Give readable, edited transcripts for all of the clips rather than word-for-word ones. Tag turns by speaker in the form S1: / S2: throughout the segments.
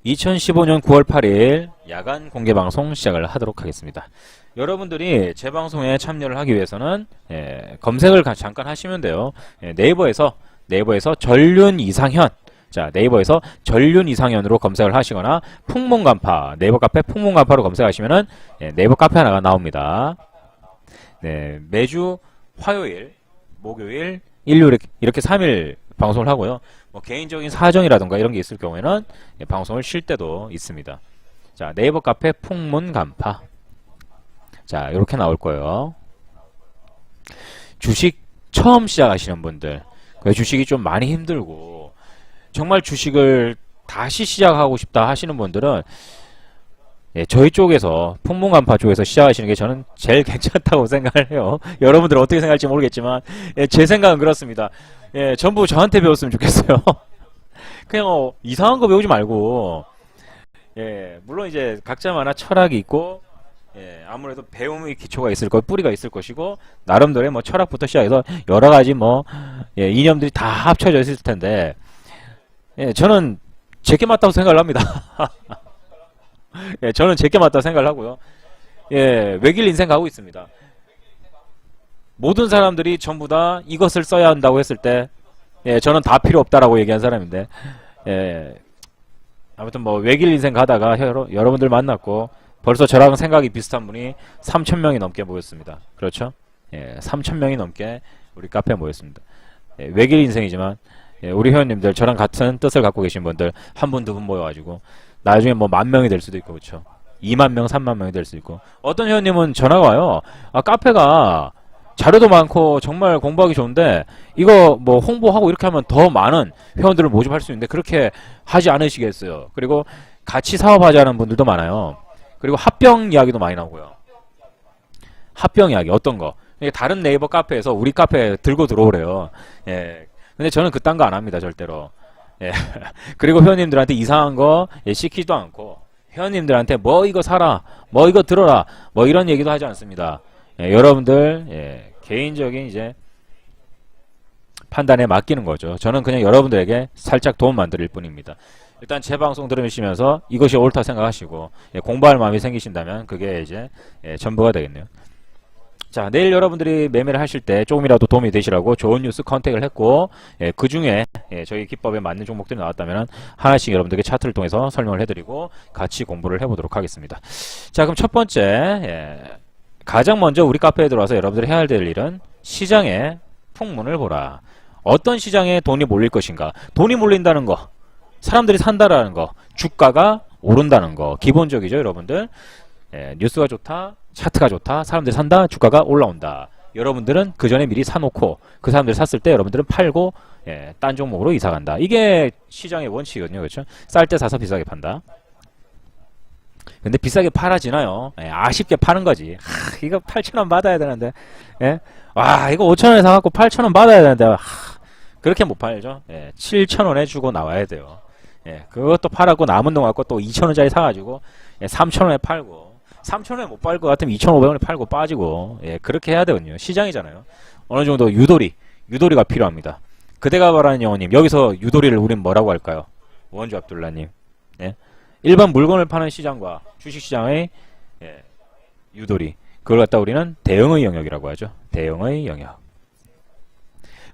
S1: 2015년 9월 8일 야간 공개 방송 시작을 하도록 하겠습니다. 여러분들이 제 방송에 참여를 하기 위해서는 검색을 잠깐 하시면 돼요. 네이버에서 전륜 이상현, 자 네이버에서 전륜 이상현으로 검색을 하시거나 풍문간파, 네이버 카페 풍문간파로 검색하시면은 네이버 카페 하나가 나옵니다. 네, 매주 화요일, 목요일, 일요일 이렇게 3일 방송을 하고요. 뭐 개인적인 사정이라든가 이런 게 있을 경우에는 방송을 쉴 때도 있습니다. 자, 네이버 카페 풍문간파. 자, 이렇게 나올 거예요. 주식 처음 시작하시는 분들, 주식이 좀 많이 힘들고 정말 주식을 다시 시작하고 싶다 하시는 분들은 저희 쪽에서 풍문간파 쪽에서 시작하시는 게 저는 제일 괜찮다고 생각을 해요. 여러분들 어떻게 생각할지 모르겠지만 제 생각은 그렇습니다. 전부 저한테 배웠으면 좋겠어요. 그냥 이상한 거 배우지 말고 물론 이제 각자마다 철학이 있고 아무래도 배움의 기초가 있을 것, 뿌리가 있을 것이고 나름대로의 뭐 철학부터 시작해서 여러 가지 뭐 이념들이 다 합쳐져 있을 텐데 저는 제게 맞다고 생각을 합니다. 저는 제게 맞다고 생각을 하고요. 외길 인생 가고 있습니다. 모든 사람들이 전부 다 이것을 써야 한다고 했을 때 저는 다 필요 없다라고 얘기한 사람인데 아무튼 뭐 외길 인생 가다가 여러분들 만났고 벌써 저랑 생각이 비슷한 분이 3,000명이 넘게 모였습니다. 그렇죠? 3,000명이 넘게 우리 카페에 모였습니다. 외길 인생이지만 우리 회원님들 저랑 같은 뜻을 갖고 계신 분들 한 분, 두 분 모여가지고 나중에 뭐 10,000명이 될 수도 있고 그렇죠? 20,000명, 30,000명이 될 수도 있고 어떤 회원님은 전화가 와요. 카페가 자료도 많고 정말 공부하기 좋은데 이거 뭐 홍보하고 이렇게 하면 더 많은 회원들을 모집할 수 있는데 그렇게 하지 않으시겠어요. 그리고 같이 사업하자는 분들도 많아요. 그리고 합병 이야기도 많이 나오고요. 합병 이야기 어떤 거? 다른 네이버 카페에서 우리 카페에 들고 들어오래요. 근데 저는 그딴 거 안 합니다. 절대로. 그리고 회원님들한테 이상한 거 시키지도 않고 회원님들한테 뭐 이거 사라, 뭐 이거 들어라, 뭐 이런 얘기도 하지 않습니다. 여러분들 개인적인 이제 판단에 맡기는 거죠. 저는 그냥 여러분들에게 살짝 도움만 드릴 뿐입니다. 일단 제 방송 들으시면서 이것이 옳다 생각하시고 공부할 마음이 생기신다면 그게 이제 전부가 되겠네요. 자, 내일 여러분들이 매매를 하실 때 조금이라도 도움이 되시라고 좋은 뉴스 컨택을 했고 그 중에 저희 기법에 맞는 종목들이 나왔다면 하나씩 여러분들께 차트를 통해서 설명을 해드리고 같이 공부를 해보도록 하겠습니다. 자, 그럼 첫 번째 가장 먼저 우리 카페에 들어와서 여러분들이 해야 될 일은 시장의 풍문을 보라. 어떤 시장에 돈이 몰릴 것인가. 돈이 몰린다는 거, 사람들이 산다라는 거, 주가가 오른다는 거 기본적이죠. 여러분들 뉴스가 좋다, 차트가 좋다, 사람들이 산다, 주가가 올라온다. 여러분들은 그 전에 미리 사놓고 그 사람들이 샀을 때 여러분들은 팔고 딴 종목으로 이사간다. 이게 시장의 원칙이거든요. 그렇죠? 쌀 때 사서 비싸게 판다. 근데 비싸게 팔아지나요? 아쉽게 파는 거지. 이거 8,000원 받아야 되는데, 와, 이거 5,000원에 사갖고 8,000원 받아야 되는데, 그렇게 못 팔죠. 7,000원에 주고 나와야 돼요. 그것도 팔았고 남은 돈 갖고 또 2,000원짜리 사가지고 3,000원에 팔고 3,000원에 못 팔 것 같으면 2,500원에 팔고 빠지고 그렇게 해야 되거든요. 시장이잖아요. 어느 정도 유도리가 필요합니다. 그대가 말하는 영호님, 여기서 유도리를 우린 뭐라고 할까요? 원주 압둘라님. 일반 물건을 파는 시장과 주식시장의 유도리, 그걸 갖다 우리는 대응의 영역이라고 하죠. 대응의 영역.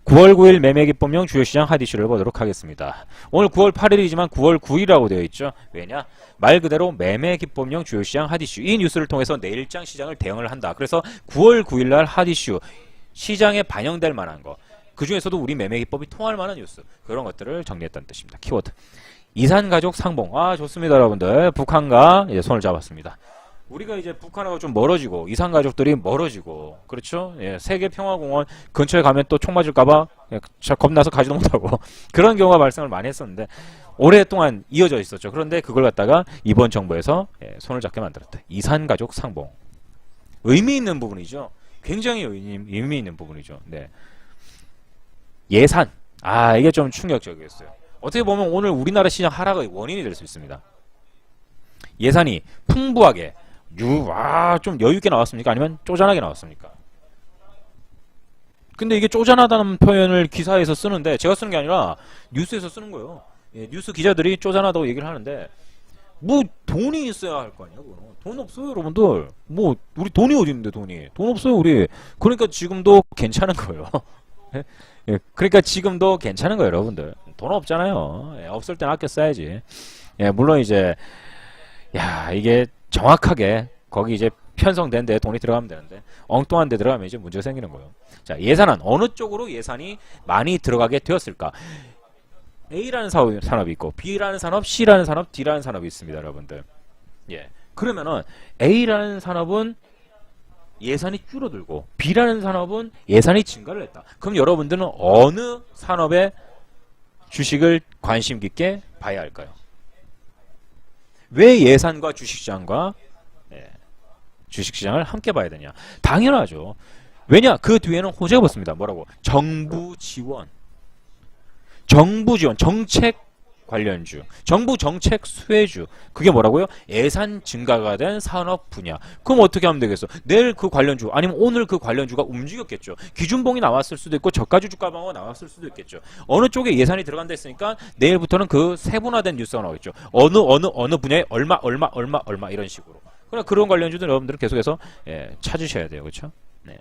S1: 9월 9일 매매기법용 주요시장 핫이슈를 보도록 하겠습니다. 오늘 9월 8일이지만 9월 9일이라고 되어 있죠. 왜냐? 말 그대로 매매기법용 주요시장 핫이슈. 이 뉴스를 통해서 내일장 시장을 대응을 한다. 그래서 9월 9일날 핫이슈, 시장에 반영될 만한 거, 그 중에서도 우리 매매기법이 통할 만한 뉴스, 그런 것들을 정리했다는 뜻입니다. 키워드. 이산가족 상봉. 좋습니다, 여러분들. 북한과 이제 손을 잡았습니다. 우리가 이제 북한하고 좀 멀어지고 이산가족들이 멀어지고 그렇죠? 세계평화공원 근처에 가면 또 총 맞을까봐 겁나서 가지도 못하고 그런 경우가 발생을 많이 했었는데 오랫동안 이어져 있었죠. 그런데 그걸 갖다가 이번 정부에서 손을 잡게 만들었다. 이산가족 상봉. 의미 있는 부분이죠. 굉장히 의미 있는 부분이죠. 예산. 이게 좀 충격적이었어요. 어떻게 보면 오늘 우리나라 시장 하락의 원인이 될 수 있습니다. 예산이 풍부하게 좀 여유있게 나왔습니까? 아니면 쪼잔하게 나왔습니까? 근데 이게 쪼잔하다는 표현을 기사에서 쓰는데 제가 쓰는 게 아니라 뉴스에서 쓰는 거예요. 뉴스 기자들이 쪼잔하다고 얘기를 하는데 뭐 돈이 있어야 할 거 아니야, 그거는. 돈 없어요, 여러분들. 뭐 우리 돈이 어디 있는데 돈이. 돈 없어요, 우리. 그러니까 지금도 괜찮은 거예요. 예? 예, 그러니까 지금도 괜찮은 거예요, 여러분들. 돈 없잖아요. 예, 없을 땐 아껴 써야지. 예, 물론 이제 야, 이게 정확하게 거기 이제 편성된 데에 돈이 들어가면 되는데 엉뚱한 데 들어가면 이제 문제가 생기는 거예요. 자, 예산안 어느 쪽으로 예산이 많이 들어가게 되었을까? A라는 산업이 있고 B라는 산업, C라는 산업, D라는 산업이 있습니다, 여러분들. 예. 그러면은 A라는 산업은 예산이 줄어들고 B라는 산업은 예산이 증가를 했다. 그럼 여러분들은 어느 산업의 주식을 관심 깊게 봐야 할까요? 왜 예산과 주식시장과 주식시장을 함께 봐야 되냐? 당연하죠. 왜냐? 그 뒤에는 호재가 붙습니다. 뭐라고? 정부 지원, 정책 관련주, 정부 정책 수혜주. 그게 뭐라고요? 예산 증가가 된 산업 분야. 그럼 어떻게 하면 되겠어? 내일 그 관련주 아니면 오늘 그 관련주가 움직였겠죠. 기준봉이 나왔을 수도 있고 저가주 주가방어가 나왔을 수도 있겠죠. 어느 쪽에 예산이 들어간다 했으니까 내일부터는 그 세분화된 뉴스가 나오겠죠. 어느 분야에 얼마 이런 식으로. 그러나 그런 관련주들 여러분들은 계속해서 찾으셔야 돼요. 그렇죠? 네.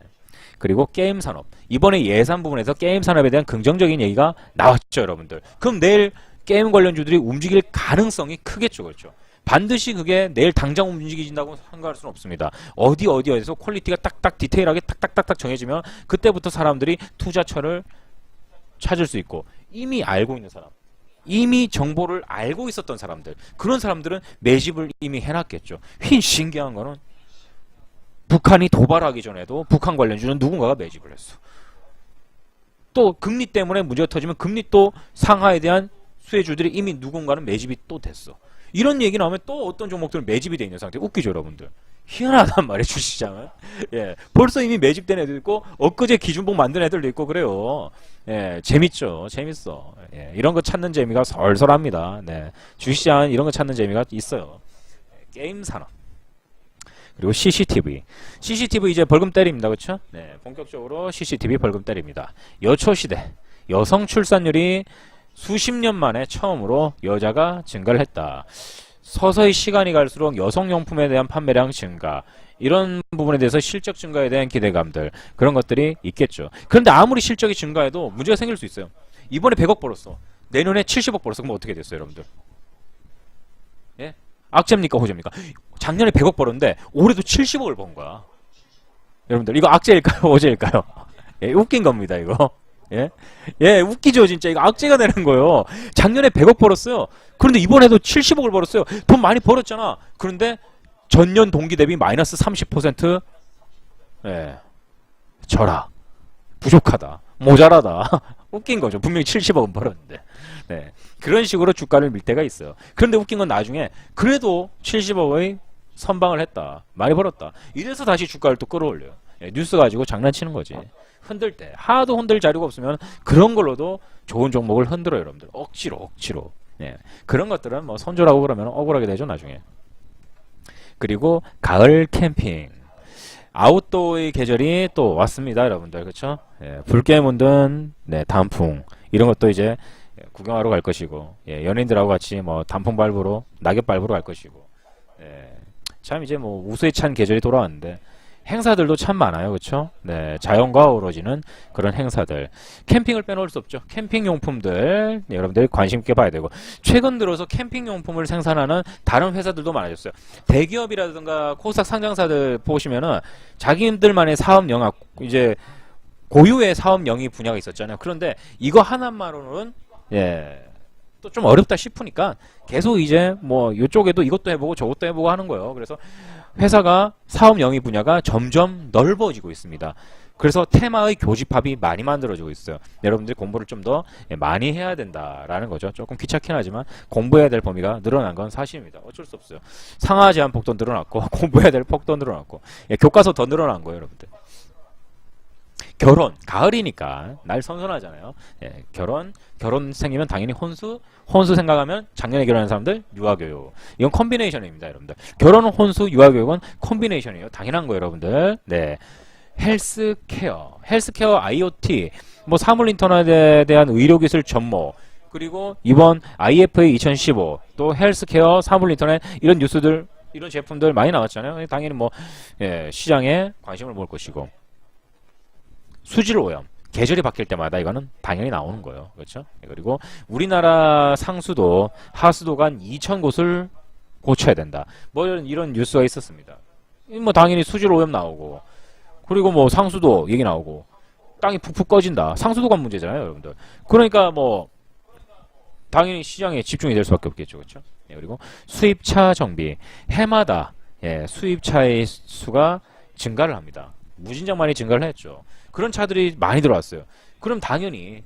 S1: 그리고 게임 산업. 이번에 예산 부분에서 게임 산업에 대한 긍정적인 얘기가 나왔죠, 여러분들. 그럼 내일 게임 관련주들이 움직일 가능성이 크겠죠, 그렇죠? 반드시 그게 내일 당장 움직이진다고 생각할 수는 없습니다. 어디에서 퀄리티가 딱딱 디테일하게 딱딱딱딱 정해지면 그때부터 사람들이 투자처를 찾을 수 있고 이미 알고 있는 사람, 이미 정보를 알고 있었던 사람들, 그런 사람들은 매집을 이미 해놨겠죠. 신기한 거는 북한이 도발하기 전에도 북한 관련주는 누군가가 매집을 했어. 또 금리 때문에 문제가 터지면 금리 또 상하에 대한 수혜주들이 이미 누군가는 매집이 또 됐어. 이런 얘기 나오면 또 어떤 종목들은 매집이 돼 있는 상태. 웃기죠, 여러분들. 희한하단 말이에요, 주시장은. 예, 벌써 이미 매집된 애도 있고 엊그제 기준봉 만든 애들도 있고 그래요. 예, 재밌죠, 재밌어. 예, 이런 거 찾는 재미가 설설합니다. 네, 주시장은 이런 거 찾는 재미가 있어요. 게임 산업. 그리고 CCTV 이제 벌금 때립니다, 그렇죠? 네, 본격적으로 CCTV 벌금 때립니다. 여초시대 여성 출산율이 수십 년 만에 처음으로 여자가 증가를 했다. 서서히 시간이 갈수록 여성용품에 대한 판매량 증가, 이런 부분에 대해서 실적 증가에 대한 기대감들, 그런 것들이 있겠죠. 그런데 아무리 실적이 증가해도 문제가 생길 수 있어요. 이번에 100억 벌었어. 내년에 70억 벌었어. 그럼 어떻게 됐어요, 여러분들? 예? 악재입니까, 호재입니까? 작년에 100억 벌었는데 올해도 70억을 번 거야. 여러분들 이거 악재일까요, 호재일까요? 예, 웃긴 겁니다, 이거. 예? 예, 웃기죠, 진짜. 이거 악재가 되는 거예요. 작년에 100억 벌었어요. 그런데 이번에도 70억을 벌었어요. 돈 많이 벌었잖아. 그런데 전년 동기 대비 마이너스 30%, 예, 절하. 부족하다. 모자라다. 웃긴 거죠. 분명히 70억은 벌었는데. 네. 그런 식으로 주가를 밀 때가 있어요. 그런데 웃긴 건 나중에 그래도 70억의 선방을 했다. 많이 벌었다. 이래서 다시 주가를 또 끌어올려요. 예, 뉴스 가지고 장난치는 거지. 흔들 때. 하도 흔들 자료가 없으면 그런 걸로도 좋은 종목을 흔들어요, 여러분들. 억지로. 예. 그런 것들은 뭐 손절하고 그러면 억울하게 되죠, 나중에. 그리고 가을 캠핑. 아웃도어의 계절이 또 왔습니다, 여러분들. 그쵸? 예, 붉게 문든 단풍. 이런 것도 이제 구경하러 갈 것이고, 예, 연인들하고 같이 뭐 단풍 밟으러, 낙엽 밟으러 갈 것이고, 예, 참 이제 뭐 우수에 찬 계절이 돌아왔는데, 행사들도 참 많아요, 그쵸? 네, 자연과 어우러지는 그런 행사들. 캠핑을 빼놓을 수 없죠. 캠핑 용품들, 네, 여러분들이 관심 있게 봐야 되고, 최근 들어서 캠핑 용품을 생산하는 다른 회사들도 많아졌어요. 대기업이라든가 코스닥 상장사들 보시면은 자기들만의 사업 영역, 이제 고유의 사업 영역 분야가 있었잖아요. 그런데 이거 하나만으로는 예, 또 좀 어렵다 싶으니까 계속 이제 뭐 이쪽에도 이것도 해보고 저것도 해보고 하는 거예요. 그래서 회사가 사업 영위 분야가 점점 넓어지고 있습니다. 그래서 테마의 교집합이 많이 만들어지고 있어요. 여러분들이 공부를 좀 더 많이 해야 된다라는 거죠. 조금 귀찮긴 하지만 공부해야 될 범위가 늘어난 건 사실입니다. 어쩔 수 없어요. 상하 제한 폭도 늘어났고 공부해야 될 폭도 늘어났고, 예, 교과서 더 늘어난 거예요, 여러분들. 결혼, 가을이니까 날 선선하잖아요. 예, 결혼 생기면 당연히 혼수 생각하면 작년에 결혼한 사람들 유아교육. 이건 콤비네이션입니다, 여러분들. 결혼은 혼수, 유아교육은 콤비네이션이에요. 당연한 거예요, 여러분들. 네, 헬스케어 IoT, 뭐 사물 인터넷에 대한 의료기술 접목, 그리고 이번 IFA 2015 또 헬스케어, 사물인터넷 이런 뉴스들 이런 제품들 많이 나왔잖아요. 당연히 뭐 시장에 관심을 모을 것이고 수질 오염 계절이 바뀔 때마다 이거는 당연히 나오는 거예요. 그렇죠? 그리고 우리나라 상수도 하수도가 한 2,000곳을 고쳐야 된다. 뭐 이런 뉴스가 있었습니다. 뭐 당연히 수질 오염 나오고 그리고 뭐 상수도 얘기 나오고 땅이 푹푹 꺼진다. 상수도가 문제잖아요, 여러분들. 그러니까 뭐 당연히 시장에 집중이 될 수밖에 없겠죠, 그렇죠? 그리고 수입차 정비 해마다 수입차의 수가 증가를 합니다. 무진장 많이 증가를 했죠. 그런 차들이 많이 들어왔어요. 그럼 당연히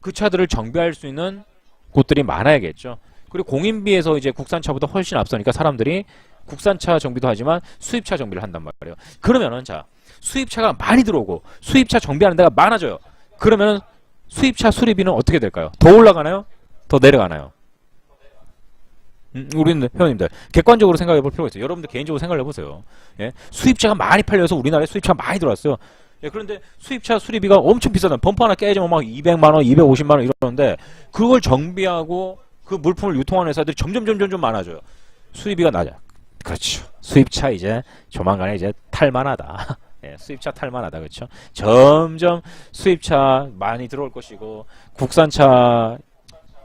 S1: 그 차들을 정비할 수 있는 곳들이 많아야겠죠. 그리고 공인비에서 이제 국산차보다 훨씬 앞서니까 사람들이 국산차 정비도 하지만 수입차 정비를 한단 말이에요. 그러면은 자 수입차가 많이 들어오고 수입차 정비하는 데가 많아져요. 그러면은 수입차 수리비는 어떻게 될까요? 더 올라가나요? 더 내려가나요? 우리는 회원님들 객관적으로 생각해 볼 필요가 있어요. 여러분들 개인적으로 생각을 해보세요. 수입차가 많이 팔려서 우리나라에 수입차가 많이 들어왔어요. 그런데 수입차 수리비가 엄청 비싸다. 범퍼 하나 깨지면 막 200만원, 250만원 이러는데 그걸 정비하고 그 물품을 유통하는 회사들이 점점 많아져요. 수리비가 낮아. 그렇죠. 수입차 이제 조만간에 이제 탈만하다. 수입차 탈만하다. 그렇죠. 점점 수입차 많이 들어올 것이고 국산차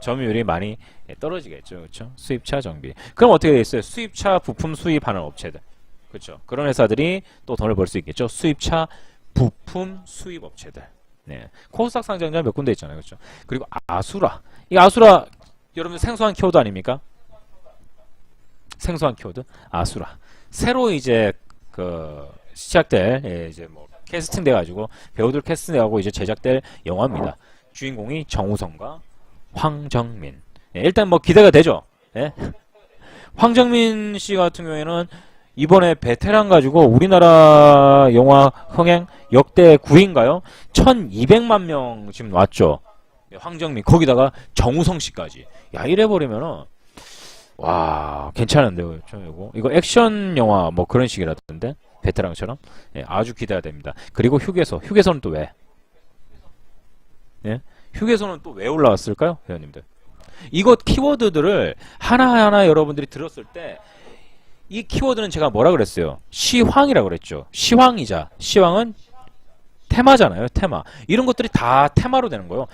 S1: 점유율이 많이 떨어지겠죠. 그렇죠. 수입차 정비. 그럼 어떻게 되겠어요? 수입차 부품 수입하는 업체들. 그렇죠. 그런 회사들이 또 돈을 벌 수 있겠죠. 수입차 부품 수입 업체들. 코스닥 상장자 몇 군데 있잖아요. 그렇죠. 그리고 아수라. 이 아수라 여러분 생소한 키워드 아닙니까? 생소한 키워드 아수라. 새로 이제 그 시작될 이제 뭐 캐스팅 돼가지고 배우들 캐스팅 돼가고 이제 제작될 영화입니다. 주인공이 정우성과 황정민. 일단 뭐 기대가 되죠. 황정민 씨 같은 경우에는 이번에 베테랑 가지고 우리나라 영화 흥행 역대 9위인가요? 1200만 명 지금 왔죠. 황정민 거기다가 정우성 씨까지. 야 이래버리면은 와 괜찮은데요. 이거 액션 영화 뭐 그런 식이라던데 베테랑처럼 아주 기대가 됩니다. 그리고 휴게소는 또 왜? 휴게소는 또 왜 올라왔을까요, 회원님들? 이거 키워드들을 하나하나 여러분들이 들었을 때 이 키워드는 제가 뭐라 그랬어요? 시황이라고 그랬죠. 시황은 테마잖아요. 테마. 이런 것들이 다 테마로 되는 거예요.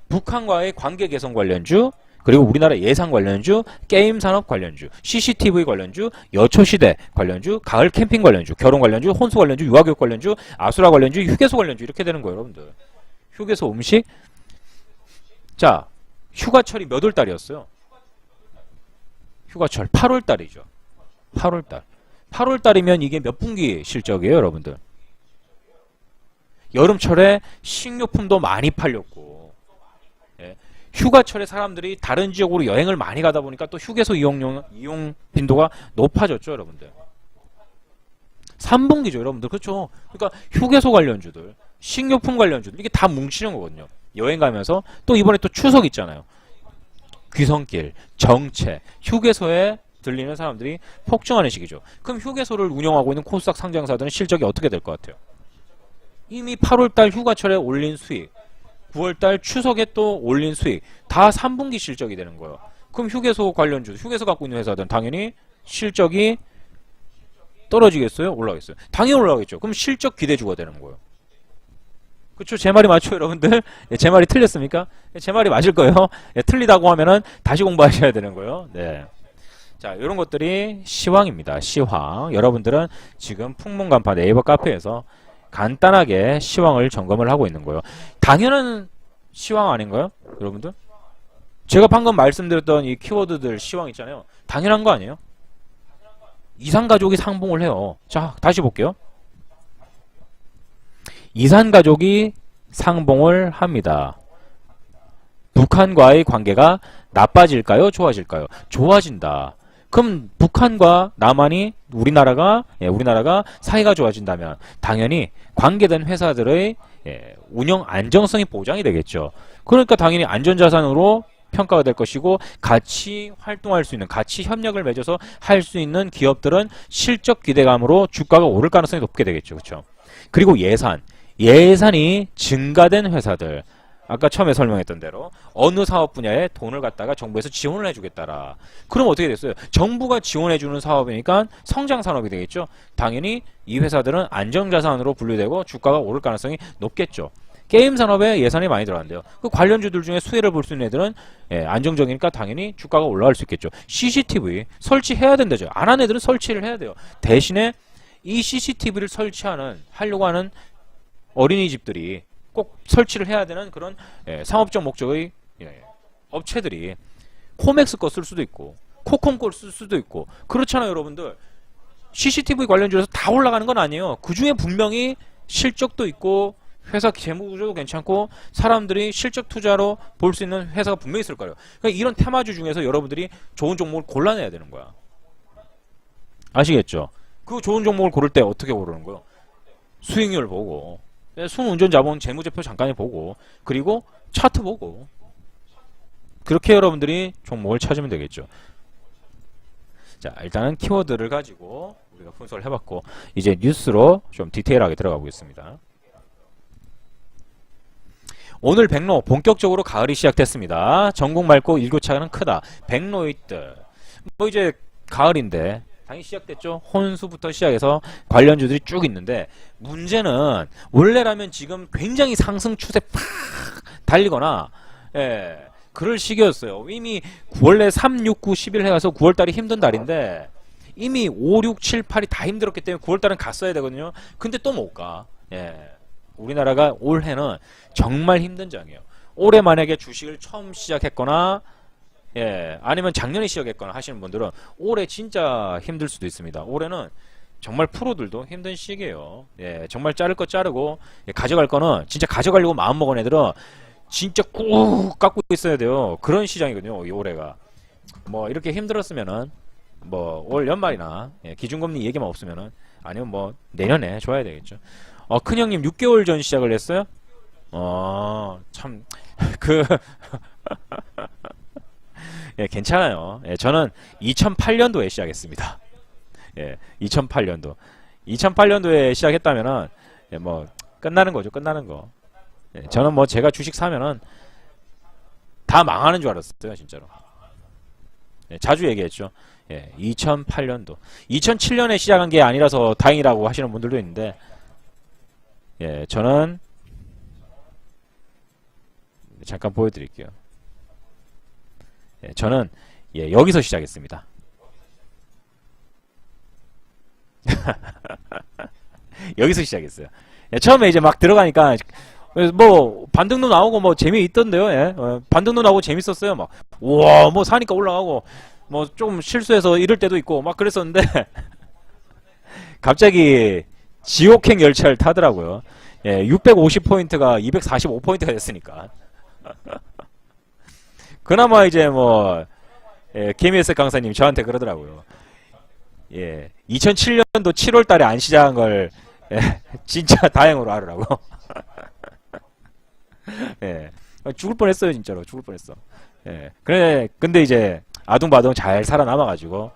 S1: 북한과의 관계 개선 관련주, 그리고 우리나라 예산 관련주, 게임 산업 관련주, CCTV 관련주, 여초시대 관련주, 가을 캠핑 관련주, 결혼 관련주, 혼수 관련주, 유아교육 관련주, 아수라 관련주, 휴게소 관련주 이렇게 되는 거예요, 여러분들. 휴게소 음식. 자, 휴가철이 몇 월 달이었어요? 휴가철 8월 달이죠. 8월 달. 8월 달이면 이게 몇 분기 실적이에요, 여러분들? 여름철에 식료품도 많이 팔렸고, 휴가철에 사람들이 다른 지역으로 여행을 많이 가다 보니까 또 휴게소 이용 빈도가 높아졌죠, 여러분들. 3분기죠, 여러분들. 그렇죠. 그러니까 휴게소 관련주들, 식료품 관련주들 이게 다 뭉치는 거거든요. 여행 가면서 또 이번에 또 추석 있잖아요. 귀성길, 정체, 휴게소에 들리는 사람들이 폭증하는 시기죠. 그럼 휴게소를 운영하고 있는 코스닥 상장사들은 실적이 어떻게 될 것 같아요? 이미 8월달 휴가철에 올린 수익, 9월달 추석에 또 올린 수익 다 3분기 실적이 되는 거예요. 그럼 휴게소 관련주, 휴게소 갖고 있는 회사들은 당연히 실적이 떨어지겠어요? 올라가겠어요? 당연히 올라가겠죠. 그럼 실적 기대주가 되는 거예요. 그쵸? 제 말이 맞죠, 여러분들? 제 말이 틀렸습니까? 제 말이 맞을 거예요. 틀리다고 하면은 다시 공부하셔야 되는 거예요. 네. 자, 이런 것들이 시황입니다. 시황. 여러분들은 지금 풍문간파 네이버 카페에서 간단하게 시황을 점검을 하고 있는 거예요. 당연한 시황 아닌가요? 여러분들? 제가 방금 말씀드렸던 이 키워드들 시황 있잖아요. 당연한 거 아니에요? 이산가족이 상봉을 해요. 자, 다시 볼게요. 이산가족이 상봉을 합니다. 북한과의 관계가 나빠질까요? 좋아질까요? 좋아진다. 그럼 북한과 남한이 우리나라가 사이가 좋아진다면 당연히 관계된 회사들의 운영 안정성이 보장이 되겠죠. 그러니까 당연히 안전자산으로 평가가 될 것이고 같이 활동할 수 있는 같이 협력을 맺어서 할 수 있는 기업들은 실적 기대감으로 주가가 오를 가능성이 높게 되겠죠. 그렇죠? 그리고 예산이 증가된 회사들 아까 처음에 설명했던 대로 어느 사업 분야에 돈을 갖다가 정부에서 지원을 해주겠다라. 그럼 어떻게 됐어요? 정부가 지원해주는 사업이니까 성장 산업이 되겠죠. 당연히 이 회사들은 안정자산으로 분류되고 주가가 오를 가능성이 높겠죠. 게임 산업에 예산이 많이 들어간대요. 그 관련주들 중에 수혜를 볼 수 있는 애들은 안정적이니까 당연히 주가가 올라갈 수 있겠죠. CCTV 설치해야 된다죠. 안 한 애들은 설치를 해야 돼요. 대신에 이 CCTV를 하려고 하는 어린이집들이 꼭 설치를 해야 되는 그런 상업적 목적의 업체들이 코맥스 거 쓸 수도 있고 코콤 거 쓸 수도 있고 그렇잖아요. 여러분들 CCTV 관련주에서 다 올라가는 건 아니에요. 그 중에 분명히 실적도 있고 회사 재무구조도 괜찮고 사람들이 실적 투자로 볼 수 있는 회사가 분명히 있을 거예요. 그러니까 이런 테마주 중에서 여러분들이 좋은 종목을 골라내야 되는 거야. 아시겠죠? 그 좋은 종목을 고를 때 어떻게 고르는 거예요? 수익률 보고 순운전 자본 재무제표 잠깐 보고 그리고 차트 보고 그렇게 여러분들이 종목을 찾으면 되겠죠. 자, 일단은 키워드를 가지고 우리가 분석을 해봤고 이제 뉴스로 좀 디테일하게 들어가 보겠습니다. 오늘 백로 본격적으로 가을이 시작됐습니다. 전국 맑고 일교차는 크다. 백로이트 뭐 이제 가을인데 당연히 시작됐죠. 혼수부터 시작해서 관련주들이 쭉 있는데 문제는 원래라면 지금 굉장히 상승 추세 팍 달리거나 그럴 시기였어요. 이미 원래 3, 6, 9, 10일 해가서 9월달이 힘든 달인데 이미 5, 6, 7, 8이 다 힘들었기 때문에 9월달은 갔어야 되거든요. 근데 또 못 가. 우리나라가 올해는 정말 힘든 장이에요. 올해 만약에 주식을 처음 시작했거나 아니면 작년에 시작했거나 하시는 분들은 올해 진짜 힘들 수도 있습니다. 올해는 정말 프로들도 힘든 시기예요. 정말 자를 거 자르고 가져갈 거는 진짜 가져가려고 마음먹은 애들은 진짜 꾹 깎고 있어야 돼요. 그런 시장이거든요. 이 올해가 뭐 이렇게 힘들었으면은 뭐 올 연말이나 기준금리 얘기만 없으면은 아니면 뭐 내년에 줘야 되겠죠. 큰형님 6개월 전 시작을 했어요? 참 괜찮아요. 저는 2008년도에 시작했습니다. 2008년도. 2008년도에 시작했다면은 뭐 끝나는 거죠. 끝나는 거. 저는 뭐 제가 주식 사면은 다 망하는 줄 알았어요, 진짜로. 자주 얘기했죠. 2008년도. 2007년에 시작한 게 아니라서 다행이라고 하시는 분들도 있는데 저는 잠깐 보여드릴게요. 저는 여기서 시작했습니다. 여기서 시작했어요. 처음에 이제 막 들어가니까 뭐 반등도 나오고 뭐 재미있던데요. 반등도 나오고 재밌었어요. 막 우와 뭐 사니까 올라가고 뭐 좀 실수해서 이럴 때도 있고 막 그랬었는데 갑자기 지옥행 열차를 타더라고요. 650포인트가 245포인트가 됐으니까. 그나마 이제 뭐 KBS 강사님 저한테 그러더라고요. 2007년도 7월 달에 안 시작한 걸 진짜 다행으로 알으라고. 죽을 뻔했어요, 진짜로. 죽을 뻔했어. 그래 근데 이제 아둥바둥 잘 살아남아가지고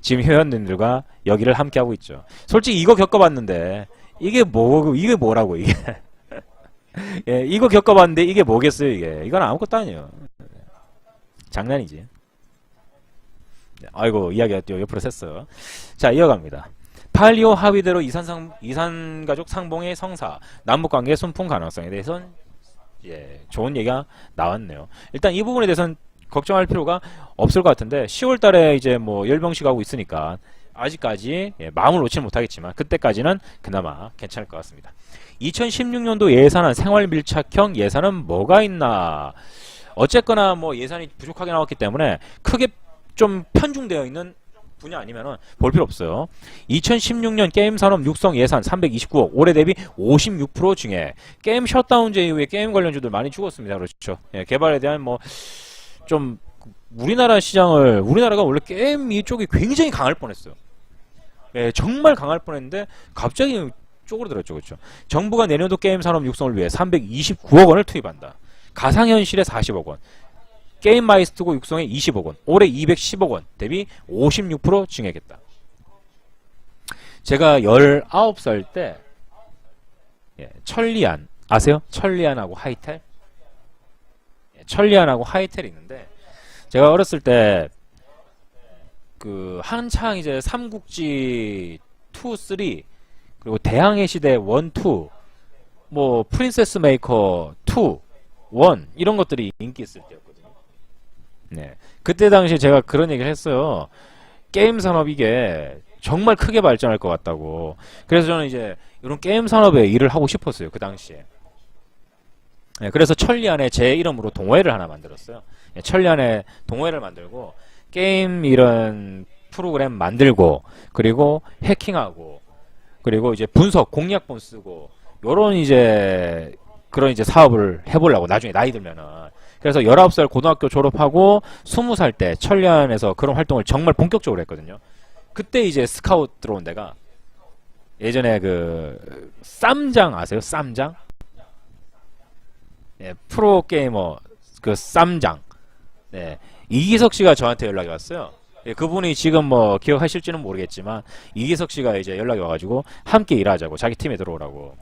S1: 지금 회원님들과 여기를 함께 하고 있죠. 솔직히 이거 겪어봤는데 이게 뭐라고 이게. 이거 겪어봤는데 이게 뭐겠어요 이게. 이건 아무것도 아니에요. 장난이지. 아이고 이야기가 또 옆으로 샜어. 자 이어갑니다. 팔리오 합의대로 이산가족 상봉의 성사 남북관계 순풍 가능성에 대해서는 좋은 얘기가 나왔네요. 일단 이 부분에 대해서는 걱정할 필요가 없을 것 같은데 10월달에 이제 뭐 열병식 하고 있으니까 아직까지 마음을 놓지는 못하겠지만 그때까지는 그나마 괜찮을 것 같습니다. 2016년도 예산안 생활밀착형 예산은 뭐가 있나? 어쨌거나 뭐 예산이 부족하게 나왔기 때문에 크게 좀 편중되어 있는 분야 아니면은 볼 필요 없어요. 2016년 게임 산업 육성 예산 329억, 올해 대비 56% 증액. 게임 셧다운제 이후에 게임 관련주들 많이 죽었습니다. 그렇죠. 개발에 대한 뭐 좀 우리나라가 원래 게임 이쪽이 굉장히 강할 뻔했어요. 정말 강할 뻔했는데 갑자기 쪼그라들었죠. 그렇죠. 정부가 내년도 게임 산업 육성을 위해 329억 원을 투입한다. 가상현실에 40억 원. 게임 마이스트고 육성에 20억 원. 올해 210억 원. 대비 56% 증액했다. 제가 19살 때 천리안 아세요? 천리안하고 하이텔? 천리안하고 하이텔이 있는데 제가 어렸을 때 그 한창 이제 삼국지 2, 3 그리고 대항해 시대 1, 2 뭐 프린세스 메이커 2, 1 이런 것들이 인기 있을 때였거든요. 네. 그때 당시에 제가 그런 얘기를 했어요. 게임 산업 이게 정말 크게 발전할 것 같다고. 그래서 저는 이제 이런 게임 산업에 일을 하고 싶었어요. 그 당시에. 네, 그래서 천리안에 제 이름으로 동호회를 하나 만들었어요. 네, 천리안에 동호회를 만들고 게임 이런 프로그램 만들고 그리고 해킹하고 그리고 이제 분석 공략본 쓰고 요런 이제 그런 이제 사업을 해보려고 나중에 나이 들면은. 그래서 19살 고등학교 졸업하고 20살 때 천리안에서 그런 활동을 정말 본격적으로 했거든요. 그때 이제 스카우트 들어온 데가 예전에 그 쌈장 아세요? 쌈장? 네, 프로게이머 그 쌈장. 네, 이기석 씨가 저한테 연락이 왔어요. 예, 그분이 지금 뭐 기억하실지는 모르겠지만 이기석 씨가 이제 연락이 와가지고 함께 일하자고 자기 팀에 들어오라고.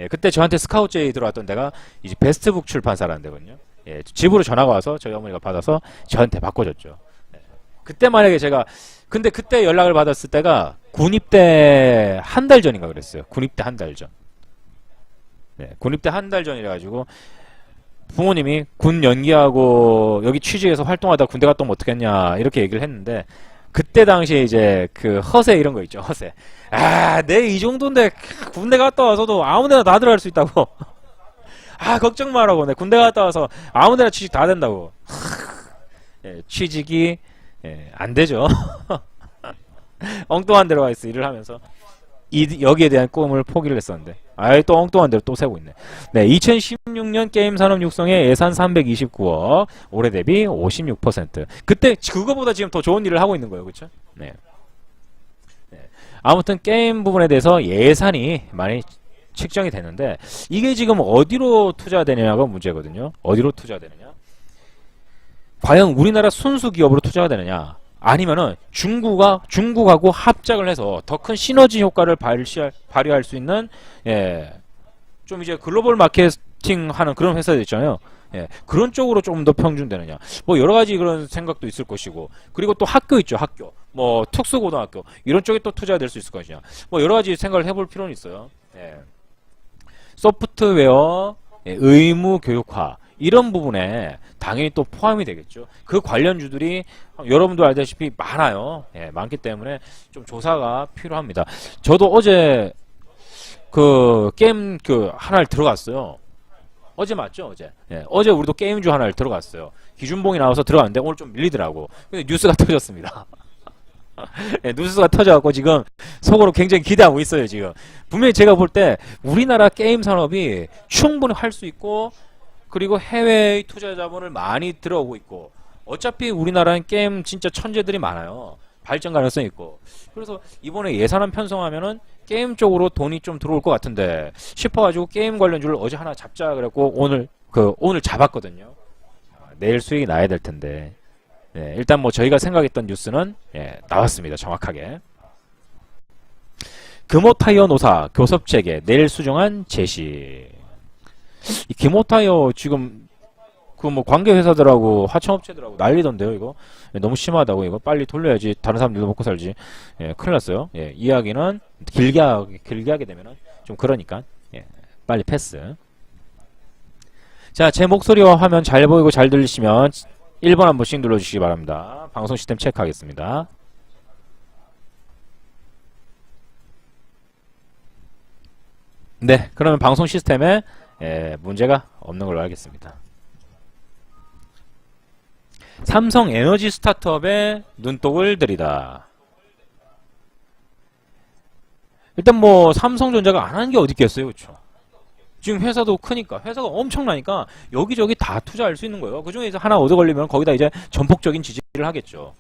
S1: 예, 그때 저한테 스카우트 제이 들어왔던 데가 이제 베스트북 출판사라는 데거든요. 예, 집으로 전화가 와서 저희 어머니가 받아서 저한테 바꿔줬죠. 예, 그때 만약에 제가 근데 그때 연락을 받았을 때가 군입대 한 달 전인가 그랬어요. 군입대 한 달 전. 네, 군입대 한 달 전이라 가지고 부모님이 군 연기하고 여기 취직해서 활동하다 군대 갔다 오면 어떡했냐 이렇게 얘기를 했는데 그때 당시에 이제 그 허세 이런 거 있죠. 허세. 아, 내 이 정도인데 군대 갔다 와서도 아무데나 다 들어갈 수 있다고. 아, 걱정 마라고. 내 군대 갔다 와서 아무데나 취직 다 된다고. 예, 취직이 안 되죠. 엉뚱한 데로 가 있어 일을 하면서 여기에 대한 꿈을 포기를 했었는데 아예 또 엉뚱한 데로 또 세고 있네. 네, 2016년 게임 산업 육성에 예산 329억, 올해 대비 56%. 그때 그거보다 지금 더 좋은 일을 하고 있는 거예요, 그렇죠? 네. 네. 아무튼 게임 부분에 대해서 예산이 많이 책정이 되는데 이게 지금 어디로 투자되느냐가 문제거든요. 어디로 투자되느냐? 과연 우리나라 순수 기업으로 투자가 되느냐? 아니면은 중국하고 합작을 해서 더 큰 시너지 효과를 발휘할 수 있는 좀 이제 글로벌 마케팅 하는 그런 회사들 있잖아요. 예, 그런 쪽으로 조금 더 평준되느냐. 뭐 여러 가지 그런 생각도 있을 것이고 그리고 또 학교 있죠. 학교. 뭐 특수고등학교 이런 쪽에 또 투자가 될 수 있을 것이냐. 뭐 여러 가지 생각을 해볼 필요는 있어요. 예. 소프트웨어 의무 교육화 이런 부분에 당연히 또 포함이 되겠죠. 그 관련주들이 여러분도 알다시피 많아요. 예, 많기 때문에 좀 조사가 필요합니다. 저도 어제 그 게임 그 하나를 들어갔어요. 어제 맞죠? 어제. 예, 어제 우리도 게임주 하나를 들어갔어요. 기준봉이 나와서 들어갔는데 오늘 좀 밀리더라고. 근데 뉴스가 터졌습니다. 예, 뉴스가 터져갖고 지금 속으로 굉장히 기대하고 있어요. 지금 분명히 제가 볼 때 우리나라 게임 산업이 충분히 할 수 있고 그리고 해외의 투자 자본을 많이 들어오고 있고 어차피 우리나라는 게임 진짜 천재들이 많아요. 발전 가능성이 있고 그래서 이번에 예산안 편성하면은 게임 쪽으로 돈이 좀 들어올 것 같은데 싶어가지고 게임 관련주를 어제 하나 잡자 그랬고 오늘 잡았거든요. 내일 수익이 나야 될 텐데 일단 뭐 저희가 생각했던 뉴스는 나왔습니다. 정확하게. 금호타이어 노사 교섭체계 내일 수정안 제시. 이 금호타이어 지금 그 뭐 관계 회사들하고 하청업체들하고 난리던데요. 이거 너무 심하다고. 이거 빨리 돌려야지 다른 사람들도 먹고 살지. 큰일 났어요. 이야기는 길게 하게 되면은 좀 그러니까 빨리 패스. 자, 제 목소리와 화면 잘 보이고 잘 들리시면 1번 한 번씩 눌러주시기 바랍니다. 방송 시스템 체크하겠습니다. 네, 그러면 방송 시스템에 문제가 없는 걸로 알겠습니다. 삼성 에너지 스타트업에 눈독을 들이다. 일단 뭐 삼성전자가 안 하는 게 어디 있겠어요, 그렇죠? 지금 회사도 크니까 회사가 엄청나니까 여기저기 다 투자할 수 있는 거예요. 그 중에 하나 얻어 걸리면 거기다 이제 전폭적인 지지를 하겠죠.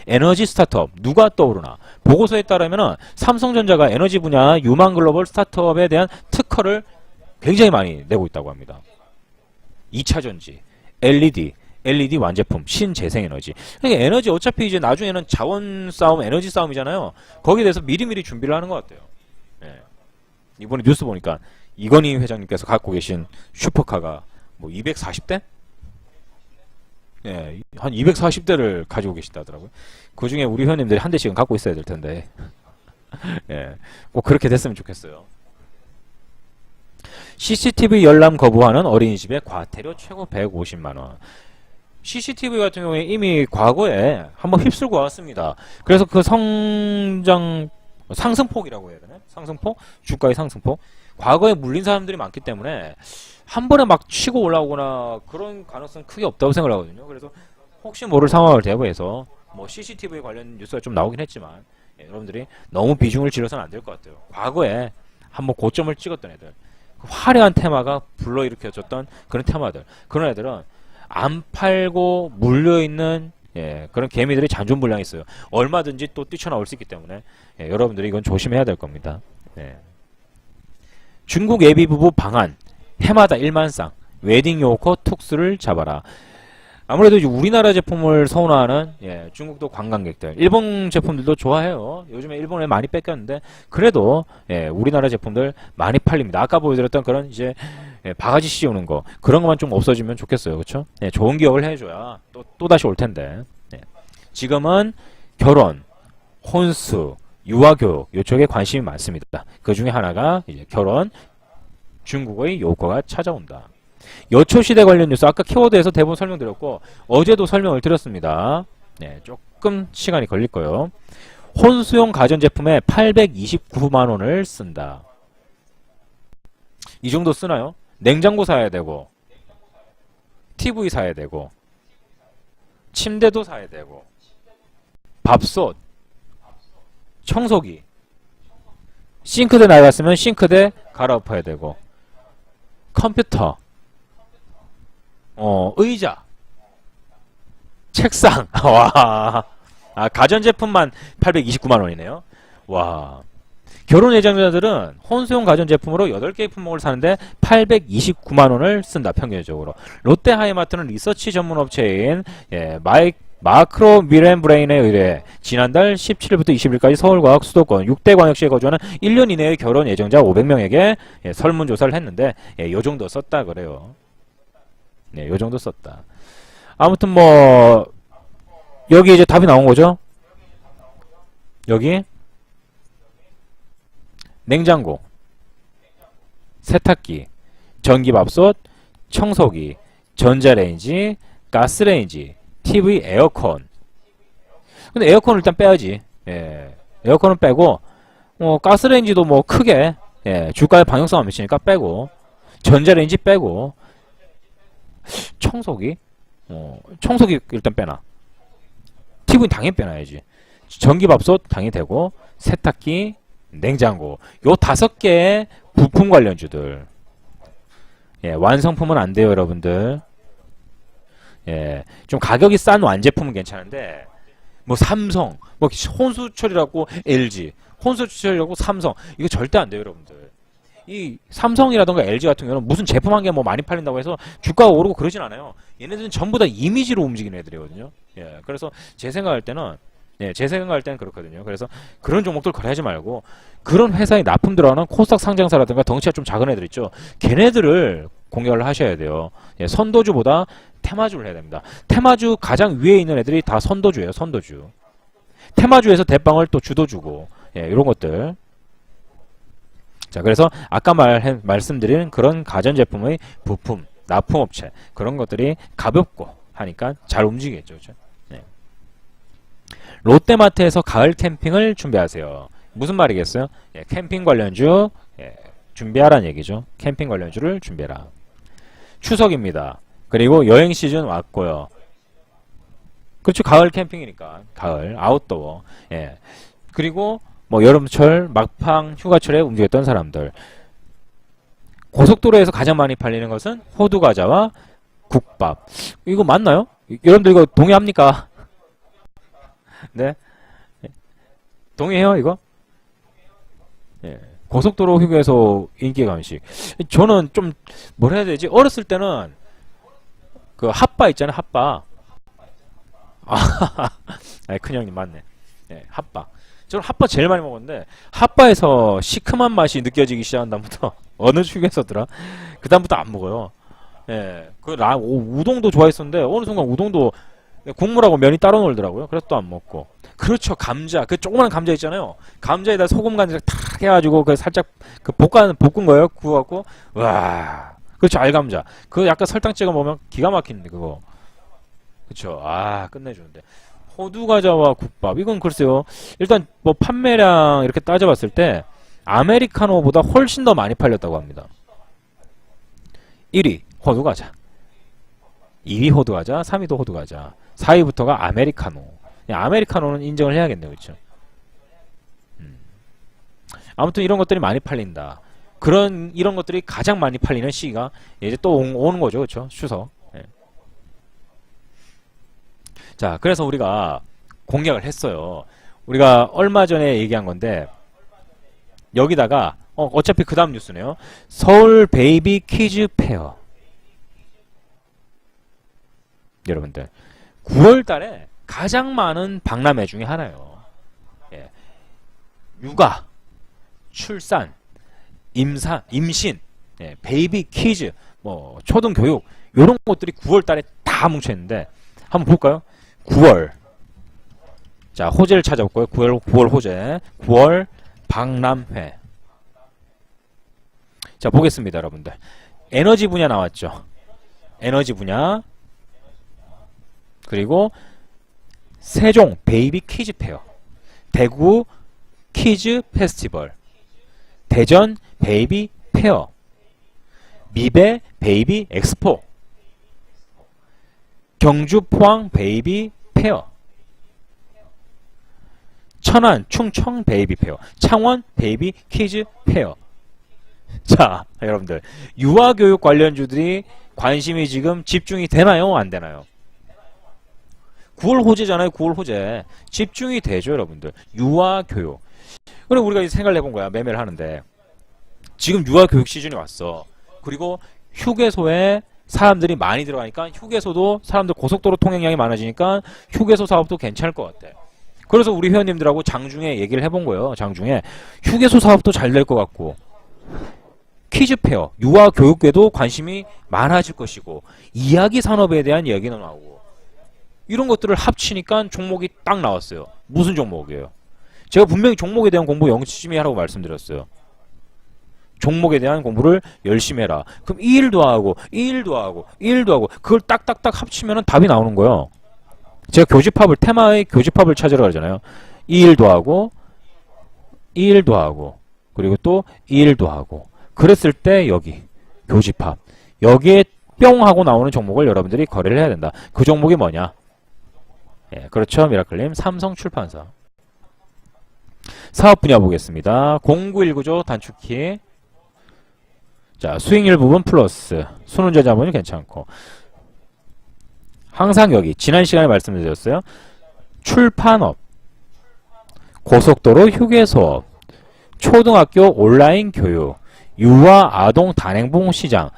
S1: 에너지 스타트업 누가 떠오르나? 보고서에 따르면은 삼성전자가 에너지 분야 유망 글로벌 스타트업에 대한 특허를 굉장히 많이 내고 있다고 합니다. 2차전지, LED 완제품, 신재생에너지. 그러니까 에너지 어차피 이제 나중에는 자원 싸움, 에너지 싸움이잖아요. 거기에 대해서 미리미리 준비를 하는 것 같아요. 이번에 뉴스 보니까 이건희 회장님께서 갖고 계신 슈퍼카가 뭐 240대? 예, 한 240대를 가지고 계신다더라고요. 그 중에 우리 회원님들이 한 대씩은 갖고 있어야 될 텐데. 예, 꼭 그렇게 됐으면 좋겠어요. CCTV 열람 거부하는 어린이집에 과태료 최고 150만원. CCTV 같은 경우에 이미 과거에 한번 휩쓸고 왔습니다. 그래서 그 상승폭이라고 해야 되나? 상승폭? 주가의 상승폭? 과거에 물린 사람들이 많기 때문에 한 번에 막 치고 올라오거나 그런 가능성은 크게 없다고 생각을 하거든요. 그래서 혹시 모를 상황을 대비해서 뭐 CCTV 관련 뉴스가 좀 나오긴 했지만 여러분들이 너무 비중을 지어서는 안 될 것 같아요. 과거에 한번 고점을 찍었던 애들, 화려한 테마가 불러일으켜졌던 그런 테마들, 그런 애들은 안 팔고 물려있는 그런 개미들이 잔존불량이 있어요. 얼마든지 또 뛰쳐나올 수 있기 때문에 여러분들이 이건 조심해야 될 겁니다. 중국 예비 부부 방한, 해마다 1만 쌍, 웨딩 요커 툭스를 잡아라. 아무래도 이제 우리나라 제품을 선호하는 중국도 관광객들, 일본 제품들도 좋아해요. 요즘에 일본에 많이 뺏겼는데 그래도 우리나라 제품들 많이 팔립니다. 아까 보여드렸던 그런 이제 바가지 씌우는 거 그런 것만 좀 없어지면 좋겠어요. 그렇죠? 좋은 기억을 해줘야 또 다시 올 텐데. 지금은 결혼, 혼수, 유아교육 이쪽에 관심이 많습니다. 그 중에 하나가 이제 결혼, 중국의 요거가 찾아온다. 여초시대 관련 뉴스 아까 키워드에서 대부분 설명드렸고 어제도 설명을 드렸습니다. 조금 시간이 걸릴 거예요. 혼수용 가전제품에 829만원을 쓴다. 이 정도 쓰나요? 냉장고 사야 되고 TV 사야 되고 침대도 사야 되고 밥솥, 청소기, 싱크대 나갔으면 싱크대 갈아엎어야 되고 컴퓨터, 의자, 책상. 와, 가전제품만 829만원이네요. 와, 결혼 예정자들은 혼수용 가전제품으로 8개의 품목을 사는데 829만원을 쓴다. 평균적으로. 롯데하이마트는 리서치 전문업체인 마크로 미렌브레인에 의뢰 지난달 17일부터 20일까지 서울과 수도권 6대 광역시에 거주하는 1년 이내의 결혼 예정자 500명에게 설문조사를 했는데 요 정도 썼다 그래요. 요 정도 썼다. 아무튼 뭐 여기 이제 답이 나온 거죠. 여기 냉장고, 세탁기, 전기밥솥, 청소기, 전자레인지, 가스레인지, TV, 에어컨. 근데 에어컨을 일단 빼야지. 에어컨은 빼고 가스레인지도 뭐 크게 주가의 방향성 안 미치니까 빼고 전자레인지 빼고 청소기 청소기 일단 빼놔. TV는 당연히 빼놔야지. 전기밥솥 당연히 되고 세탁기, 냉장고 요 5개의 부품 관련주들. 완성품은 안 돼요 여러분들. 좀 가격이 싼 완제품은 괜찮은데 뭐 삼성, 뭐 혼수처리라고 LG, 혼수처리라고 삼성 이거 절대 안 돼요 여러분들. 이 삼성이라던가 LG 같은 경우는 무슨 제품 한 개 뭐 많이 팔린다고 해서 주가가 오르고 그러진 않아요. 얘네들은 전부 다 이미지로 움직이는 애들이거든요. 그래서 제 생각할 때는 그렇거든요. 그래서 그런 종목들 거래하지 말고 그런 회사에 납품 들어가는 코스닥 상장사라든가 덩치가 좀 작은 애들 있죠. 걔네들을 공략을 하셔야 돼요. 선도주보다 테마주를 해야 됩니다. 테마주 가장 위에 있는 애들이 다 선도주예요. 선도주. 테마주에서 대빵을 또 주도주고 이런 것들. 자, 그래서 아까 말씀드린 그런 가전제품의 부품, 납품업체 그런 것들이 가볍고 하니까 잘 움직이겠죠. 그렇죠? 롯데마트에서 가을 캠핑을 준비하세요. 무슨 말이겠어요? 캠핑 관련주 준비하라는 얘기죠. 캠핑 관련주를 준비해라. 추석입니다. 그리고 여행 시즌 왔고요. 그렇죠. 가을 캠핑이니까 가을 아웃도어. 그리고 뭐 여름철 막판 휴가철에 움직였던 사람들. 고속도로에서 가장 많이 팔리는 것은 호두과자와 국밥. 이거 맞나요? 여러분들 이거 동의합니까? 네. 동의해요, 이거? 고속도로 휴게소 인기 간식. 저는 좀, 뭘 해야 되지? 어렸을 때는, 그, 핫바 있잖아요, 핫바. 큰형님 맞네. 핫바. 저는 핫바 제일 많이 먹었는데 핫바에서 시큼한 맛이 느껴지기 시작한 다음부터 어느 휴게소더라? 그 다음부터 안 먹어요. 예, 우동도 좋아했었는데 어느 순간 우동도 국물하고 면이 따로 놀더라고요. 그래서 또 안 먹고. 그렇죠. 감자. 그 조그마한 감자 있잖아요. 감자에다 소금 간장 탁 해가지고 그 살짝 그 볶은 거예요. 구워갖고. 와. 그렇죠. 알감자. 그거 약간 설탕 찍어 먹으면 기가 막히는데 그거. 그렇죠. 아, 끝내주는데. 호두과자와 국밥. 이건 글쎄요. 일단 뭐 판매량 이렇게 따져봤을 때 아메리카노보다 훨씬 더 많이 팔렸다고 합니다. 1위 호두과자. 2위 호두과자, 3위도 호두과자. 4위부터가 아메리카노. 아메리카노는 인정을 해야겠네요. 그렇죠? 아무튼 이런 것들이 많이 팔린다. 이런 것들이 가장 많이 팔리는 시기가 이제 또 오는 거죠. 그렇죠? 추석. 예. 자, 그래서 우리가 공략을 했어요. 우리가 얼마 전에 얘기한 건데 여기다가 어차피 그 다음 뉴스네요. 서울 베이비 키즈 페어. 여러분들 9월 달에 가장 많은 박람회 중에 하나예요. 예. 육아, 출산, 임신, 예. 베이비 키즈, 뭐 초등교육 이런 것들이 9월 달에 다 뭉쳐 있는데 한번 볼까요? 9월. 자, 호재를 찾아볼까요? 9월 호재. 9월 박람회. 자, 보겠습니다, 여러분들. 에너지 분야 나왔죠. 에너지 분야. 그리고 세종 베이비 키즈 페어, 대구 키즈 페스티벌, 대전 베이비 페어, 미배 베이비 엑스포, 경주 포항 베이비 페어, 천안 충청 베이비 페어, 창원 베이비 키즈 페어. 자, 여러분들 유아교육 관련주들이 관심이 지금 집중이 되나요? 안 되나요? 9월 호재잖아요. 9월 호재. 집중이 되죠, 여러분들. 유아교육. 그리고 우리가 생각을 해본 거야. 매매를 하는데. 지금 유아교육 시즌이 왔어. 그리고 휴게소에 사람들이 많이 들어가니까 휴게소도 사람들 고속도로 통행량이 많아지니까 휴게소 사업도 괜찮을 것 같아. 그래서 우리 회원님들하고 장중에 얘기를 해본 거예요. 장중에. 휴게소 사업도 잘 될 것 같고. 퀴즈 페어, 유아교육에도 관심이 많아질 것이고 이야기 산업에 대한 이야기는 나오고 이런 것들을 합치니까 종목이 딱 나왔어요. 무슨 종목이에요? 제가 분명히 종목에 대한 공부 열심히 하라고 말씀드렸어요. 종목에 대한 공부를 열심히 해라. 그럼 이 일도 하고 이 일도 하고 이 일도 하고 그걸 딱딱딱 합치면 답이 나오는 거예요. 제가 교집합을 테마의 교집합을 찾으러 가잖아요. 이 일도 하고 이 일도 하고 그리고 또 이 일도 하고 그랬을 때 여기 교집합 여기에 뿅 하고 나오는 종목을 여러분들이 거래를 해야 된다. 그 종목이 뭐냐? 예, 그렇죠. 미라클님 삼성출판사. 사업 분야 보겠습니다. 0919조 단축키. 자, 수익률 부분 플러스. 순환자 자본이 괜찮고. 항상 여기 지난 시간에 말씀드렸어요. 출판업, 고속도로 휴게소업, 초등학교 온라인 교육, 유아 아동 단행본 시장.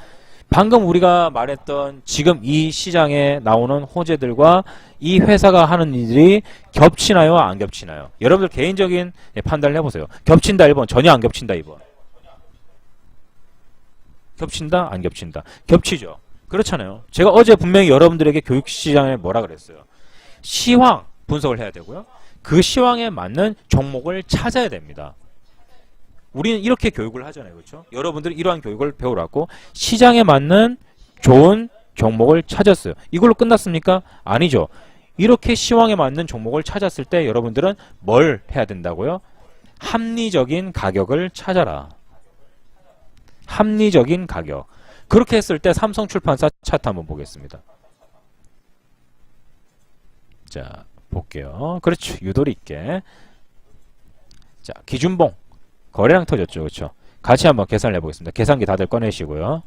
S1: 방금 우리가 말했던 지금 이 시장에 나오는 호재들과 이 회사가 하는 일들이 겹치나요? 안 겹치나요? 여러분들 개인적인 판단을 해보세요. 겹친다 1번, 전혀 안 겹친다 2번. 겹친다? 안 겹친다? 겹치죠. 그렇잖아요. 제가 어제 분명히 여러분들에게 교육시장에 뭐라 그랬어요. 시황 분석을 해야 되고요. 그 시황에 맞는 종목을 찾아야 됩니다. 우리는 이렇게 교육을 하잖아요. 그렇죠? 여러분들이 이러한 교육을 배우라고 시장에 맞는 좋은 종목을 찾았어요. 이걸로 끝났습니까? 아니죠. 이렇게 시황에 맞는 종목을 찾았을 때 여러분들은 뭘 해야 된다고요? 합리적인 가격을 찾아라. 합리적인 가격. 그렇게 했을 때 삼성출판사 차트 한번 보겠습니다. 자, 볼게요. 그렇죠. 유도리 있게. 자, 기준봉. 거래량 터졌죠. 그렇죠. 같이 한번 계산을 해보겠습니다. 계산기 다들 꺼내시고요.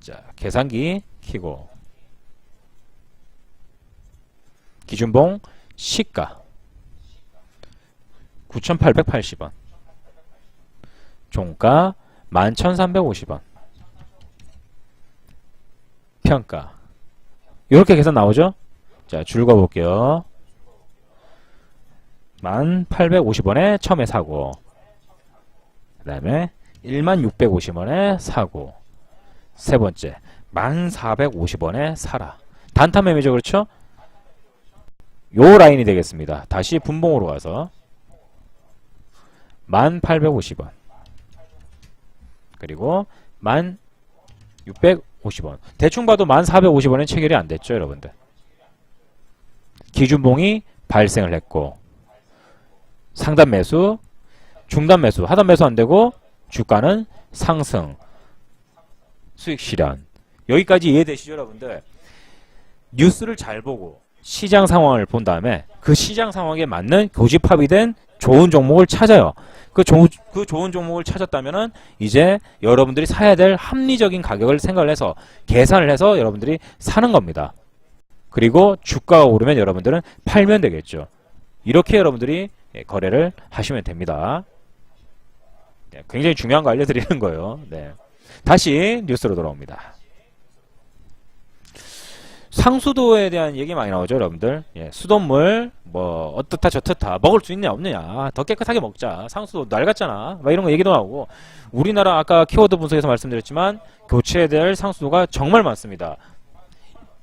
S1: 자, 계산기 켜고 기준봉 시가 9,880원 종가 11,350원 평가 이렇게 계산 나오죠? 자, 줄 그어볼게요. 1850원에 처음에 사고, 그 다음에 1650원에 사고, 세 번째 1450원에 사라. 단타 매매죠. 그렇죠? 요 라인이 되겠습니다. 다시 분봉으로 가서 1850원 그리고 1650원. 대충 봐도 1450원엔 체결이 안 됐죠, 여러분들. 기준봉이 발생을 했고, 상단 매수, 중단 매수, 하단 매수 안 되고, 주가는 상승, 수익 실현. 여기까지 이해되시죠, 여러분들? 뉴스를 잘 보고 시장 상황을 본 다음에 그 시장 상황에 맞는 교집합이 된 좋은 종목을 찾아요. 그 좋은 종목을 찾았다면은 이제 여러분들이 사야 될 합리적인 가격을 생각을 해서 계산을 해서 여러분들이 사는 겁니다. 그리고 주가가 오르면 여러분들은 팔면 되겠죠. 이렇게 여러분들이 거래를 하시면 됩니다. 굉장히 중요한 거 알려드리는 거예요. 네. 다시 뉴스로 돌아옵니다. 상수도에 대한 얘기 많이 나오죠, 여러분들. 예, 수돗물 뭐 어떻다 저떻다 먹을 수 있냐 없느냐, 더 깨끗하게 먹자, 상수도 낡았잖아, 막 이런 거 얘기도 나오고, 우리나라 아까 키워드 분석에서 말씀드렸지만 교체될 상수도가 정말 많습니다.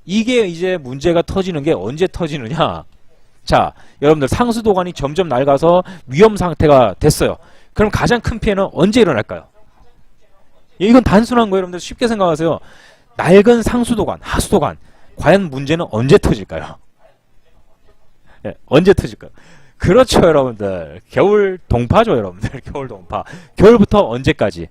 S1: 이게 이제 문제가 터지는 게 언제 터지느냐. 자, 여러분들 상수도관이 점점 낡아서 위험 상태가 됐어요. 그럼 가장 큰 피해는 언제 일어날까요? 이건 단순한 거예요. 여러분들 쉽게 생각하세요. 낡은 상수도관, 하수도관, 과연 문제는 언제 터질까요? 예, 언제 터질까요? 그렇죠, 여러분들. 겨울 동파죠, 여러분들. 겨울 동파. 겨울부터 언제까지?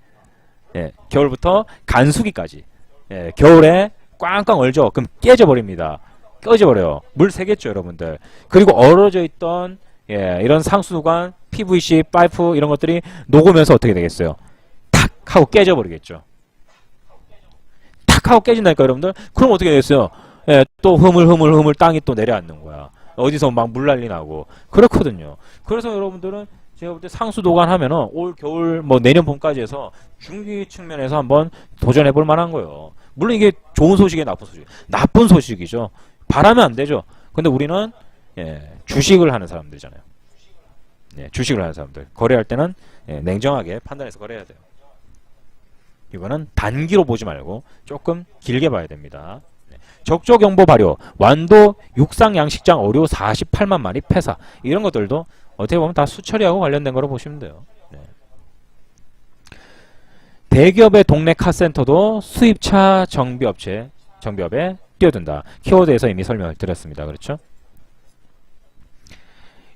S1: 예, 겨울부터 간수기까지. 예, 겨울에 꽝꽝 얼죠. 그럼 깨져버립니다. 꺼져버려요. 물 새겠죠, 여러분들. 그리고 얼어져 있던 이런 상수도관, PVC, 파이프 이런 것들이 녹으면서 어떻게 되겠어요? 탁 하고 깨져버리겠죠. 탁 하고 깨진다니까, 여러분들. 그럼 어떻게 되겠어요? 예, 또 흐물흐물 땅이 또 내려앉는 거야. 어디서 막 물난리 나고. 그렇거든요. 그래서 여러분들은 제가 볼 때 상수도관 하면은 올 겨울 뭐 내년 봄까지 해서 중기 측면에서 한번 도전해 볼 만한 거예요. 물론 이게 좋은 소식이에요, 나쁜 소식. 나쁜 소식이죠. 바라면 안 되죠. 근데 우리는 주식을 하는 사람들이잖아요. 주식을 하는 사람들. 거래할 때는 냉정하게 판단해서 거래해야 돼요. 이거는 단기로 보지 말고 조금 길게 봐야 됩니다. 적조경보 발효, 완도 육상 양식장 어류 48만 마리 폐사. 이런 것들도 어떻게 보면 다 수처리하고 관련된 거로 보시면 돼요. 대기업의 동네 카센터도 수입차 정비업에 뛰어든다. 키워드에서 이미 설명을 드렸습니다. 그렇죠?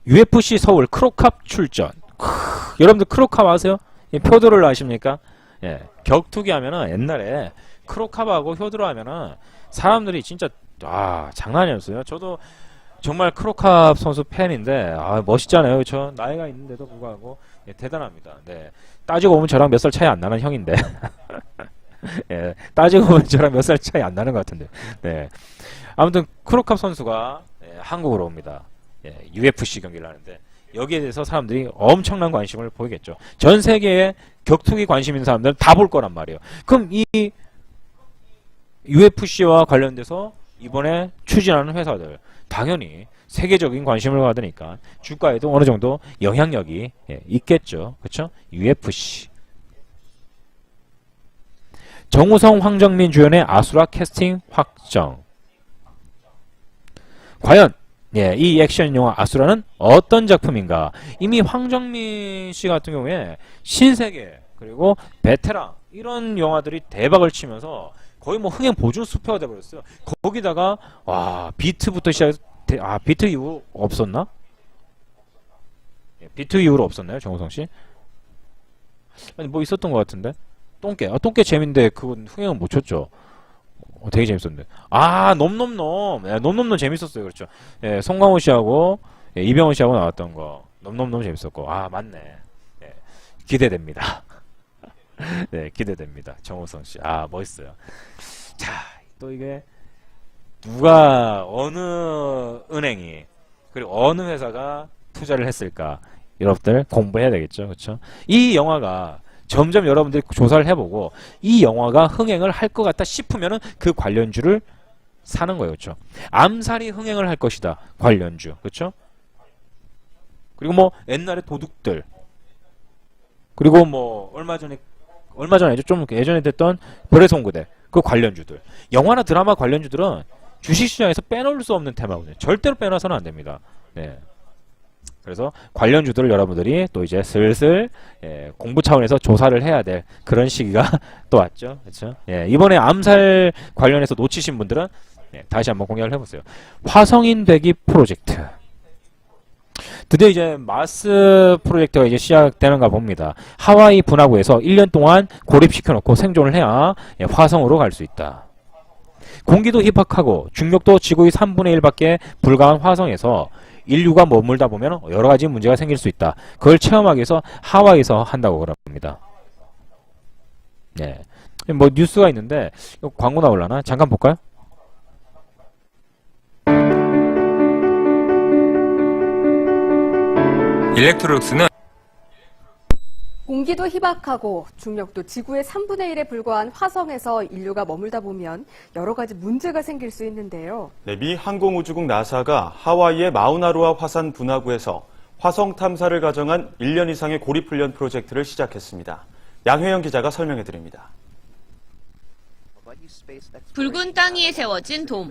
S1: UFC 서울 크로캅 출전. 여러분들 크로캅 아세요? 표도를 아십니까? 예, 격투기 하면은 옛날에 크로캅하고 효드로 하면은 사람들이 진짜 장난이 없어요. 저도 정말 크로캅 선수 팬인데 멋있잖아요. 저 나이가 있는데도 불구하고 대단합니다. 네. 따지고 보면 저랑 몇 살 차이 안 나는 형인데 예, 따지고 보면 저랑 몇 살 차이 안 나는 것 같은데. 네. 아무튼 크로캅 선수가 한국으로 옵니다. UFC 경기를 하는데 여기에 대해서 사람들이 엄청난 관심을 보이겠죠. 전 세계에 격투기 관심 있는 사람들은 다 볼 거란 말이에요. 그럼 이 UFC와 관련돼서 이번에 추진하는 회사들 당연히 세계적인 관심을 받으니까 주가에도 어느 정도 영향력이 있겠죠. 그렇죠? UFC. 정우성, 황정민 주연의 아수라 캐스팅 확정. 과연 이 액션 영화 아수라는 어떤 작품인가? 이미 황정민 씨 같은 경우에 신세계 그리고 베테랑 이런 영화들이 대박을 치면서 거의 뭐 흥행 보증 수표가 돼버렸어요. 거기다가 비트부터 시작해서 비트 이후 없었나? 비트 이후로 없었나요, 정우성 씨? 아니 뭐 있었던 것 같은데. 똥개 재밌는데 그건 흥행은 못 쳤죠. 되게 재밌었는데. 놈놈놈. 놈놈놈 재밌었어요. 그렇죠. 송강호 씨하고 이병헌 씨하고 나왔던 거. 놈놈놈 재밌었고. 맞네. 기대됩니다. 네, 기대됩니다. 정우성 씨. 멋있어요. 자, 또 이게 누가 어느 은행이 그리고 어느 회사가 투자를 했을까? 여러분들 공부해야 되겠죠. 그렇죠? 이 영화가 점점 여러분들이 조사를 해보고 이 영화가 흥행을 할 것 같다 싶으면은 그 관련주를 사는 거예요. 그렇죠? 암살이 흥행을 할 것이다. 관련주. 그렇죠? 그리고 뭐 옛날에 도둑들, 그리고 뭐 얼마 전에 아니죠. 좀 예전에 됐던 별의 송구대 그 관련주들, 영화나 드라마 관련주들은 주식시장에서 빼놓을 수 없는 테마거든요. 절대로 빼놔서는 안 됩니다. 네. 그래서 관련주들을 여러분들이 또 이제 슬슬 공부 차원에서 조사를 해야 될 그런 시기가 또 왔죠. 그렇죠? 이번에 암살 관련해서 놓치신 분들은 다시 한번 공략을 해보세요. 화성인 배기 프로젝트. 드디어 이제 마스 프로젝트가 이제 시작되는가 봅니다. 하와이 분화구에서 1년 동안 고립시켜놓고 생존을 해야 화성으로 갈 수 있다. 공기도 희박하고 중력도 지구의 3분의 1밖에 불과한 화성에서 인류가 머물다 보면 여러 가지 문제가 생길 수 있다. 그걸 체험하기 위해서 하와이에서 한다고 그럽니다. 네. 뭐 뉴스가 있는데 광고 나올라나? 잠깐 볼까요?
S2: 일렉트로닉스는
S3: 공기도 희박하고 중력도 지구의 3분의 1에 불과한 화성에서 인류가 머물다 보면 여러 가지 문제가 생길 수 있는데요.
S4: 네, 미 항공우주국 나사가 하와이의 마우나로아 화산 분화구에서 화성 탐사를 가정한 1년 이상의 고립훈련 프로젝트를 시작했습니다. 양회영 기자가 설명해 드립니다.
S5: 붉은 땅 위에 세워진 돔.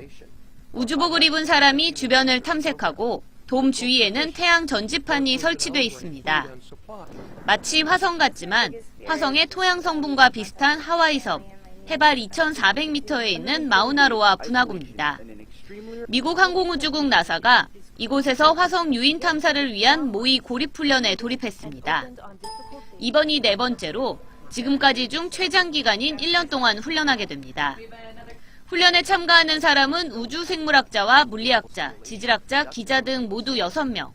S5: 우주복을 입은 사람이 주변을 탐색하고 돔 주위에는 태양 전지판이 설치돼 있습니다. 마치 화성 같지만 화성의 토양 성분과 비슷한 하와이 섬, 해발 2,400m에 있는 마우나로아 분화구입니다. 미국 항공우주국 나사가 이곳에서 화성 유인 탐사를 위한 모의 고립 훈련에 돌입했습니다. 이번이 네 번째로 지금까지 중 최장 기간인 1년 동안 훈련하게 됩니다. 훈련에 참가하는 사람은 우주생물학자와 물리학자, 지질학자, 기자 등 모두 6명.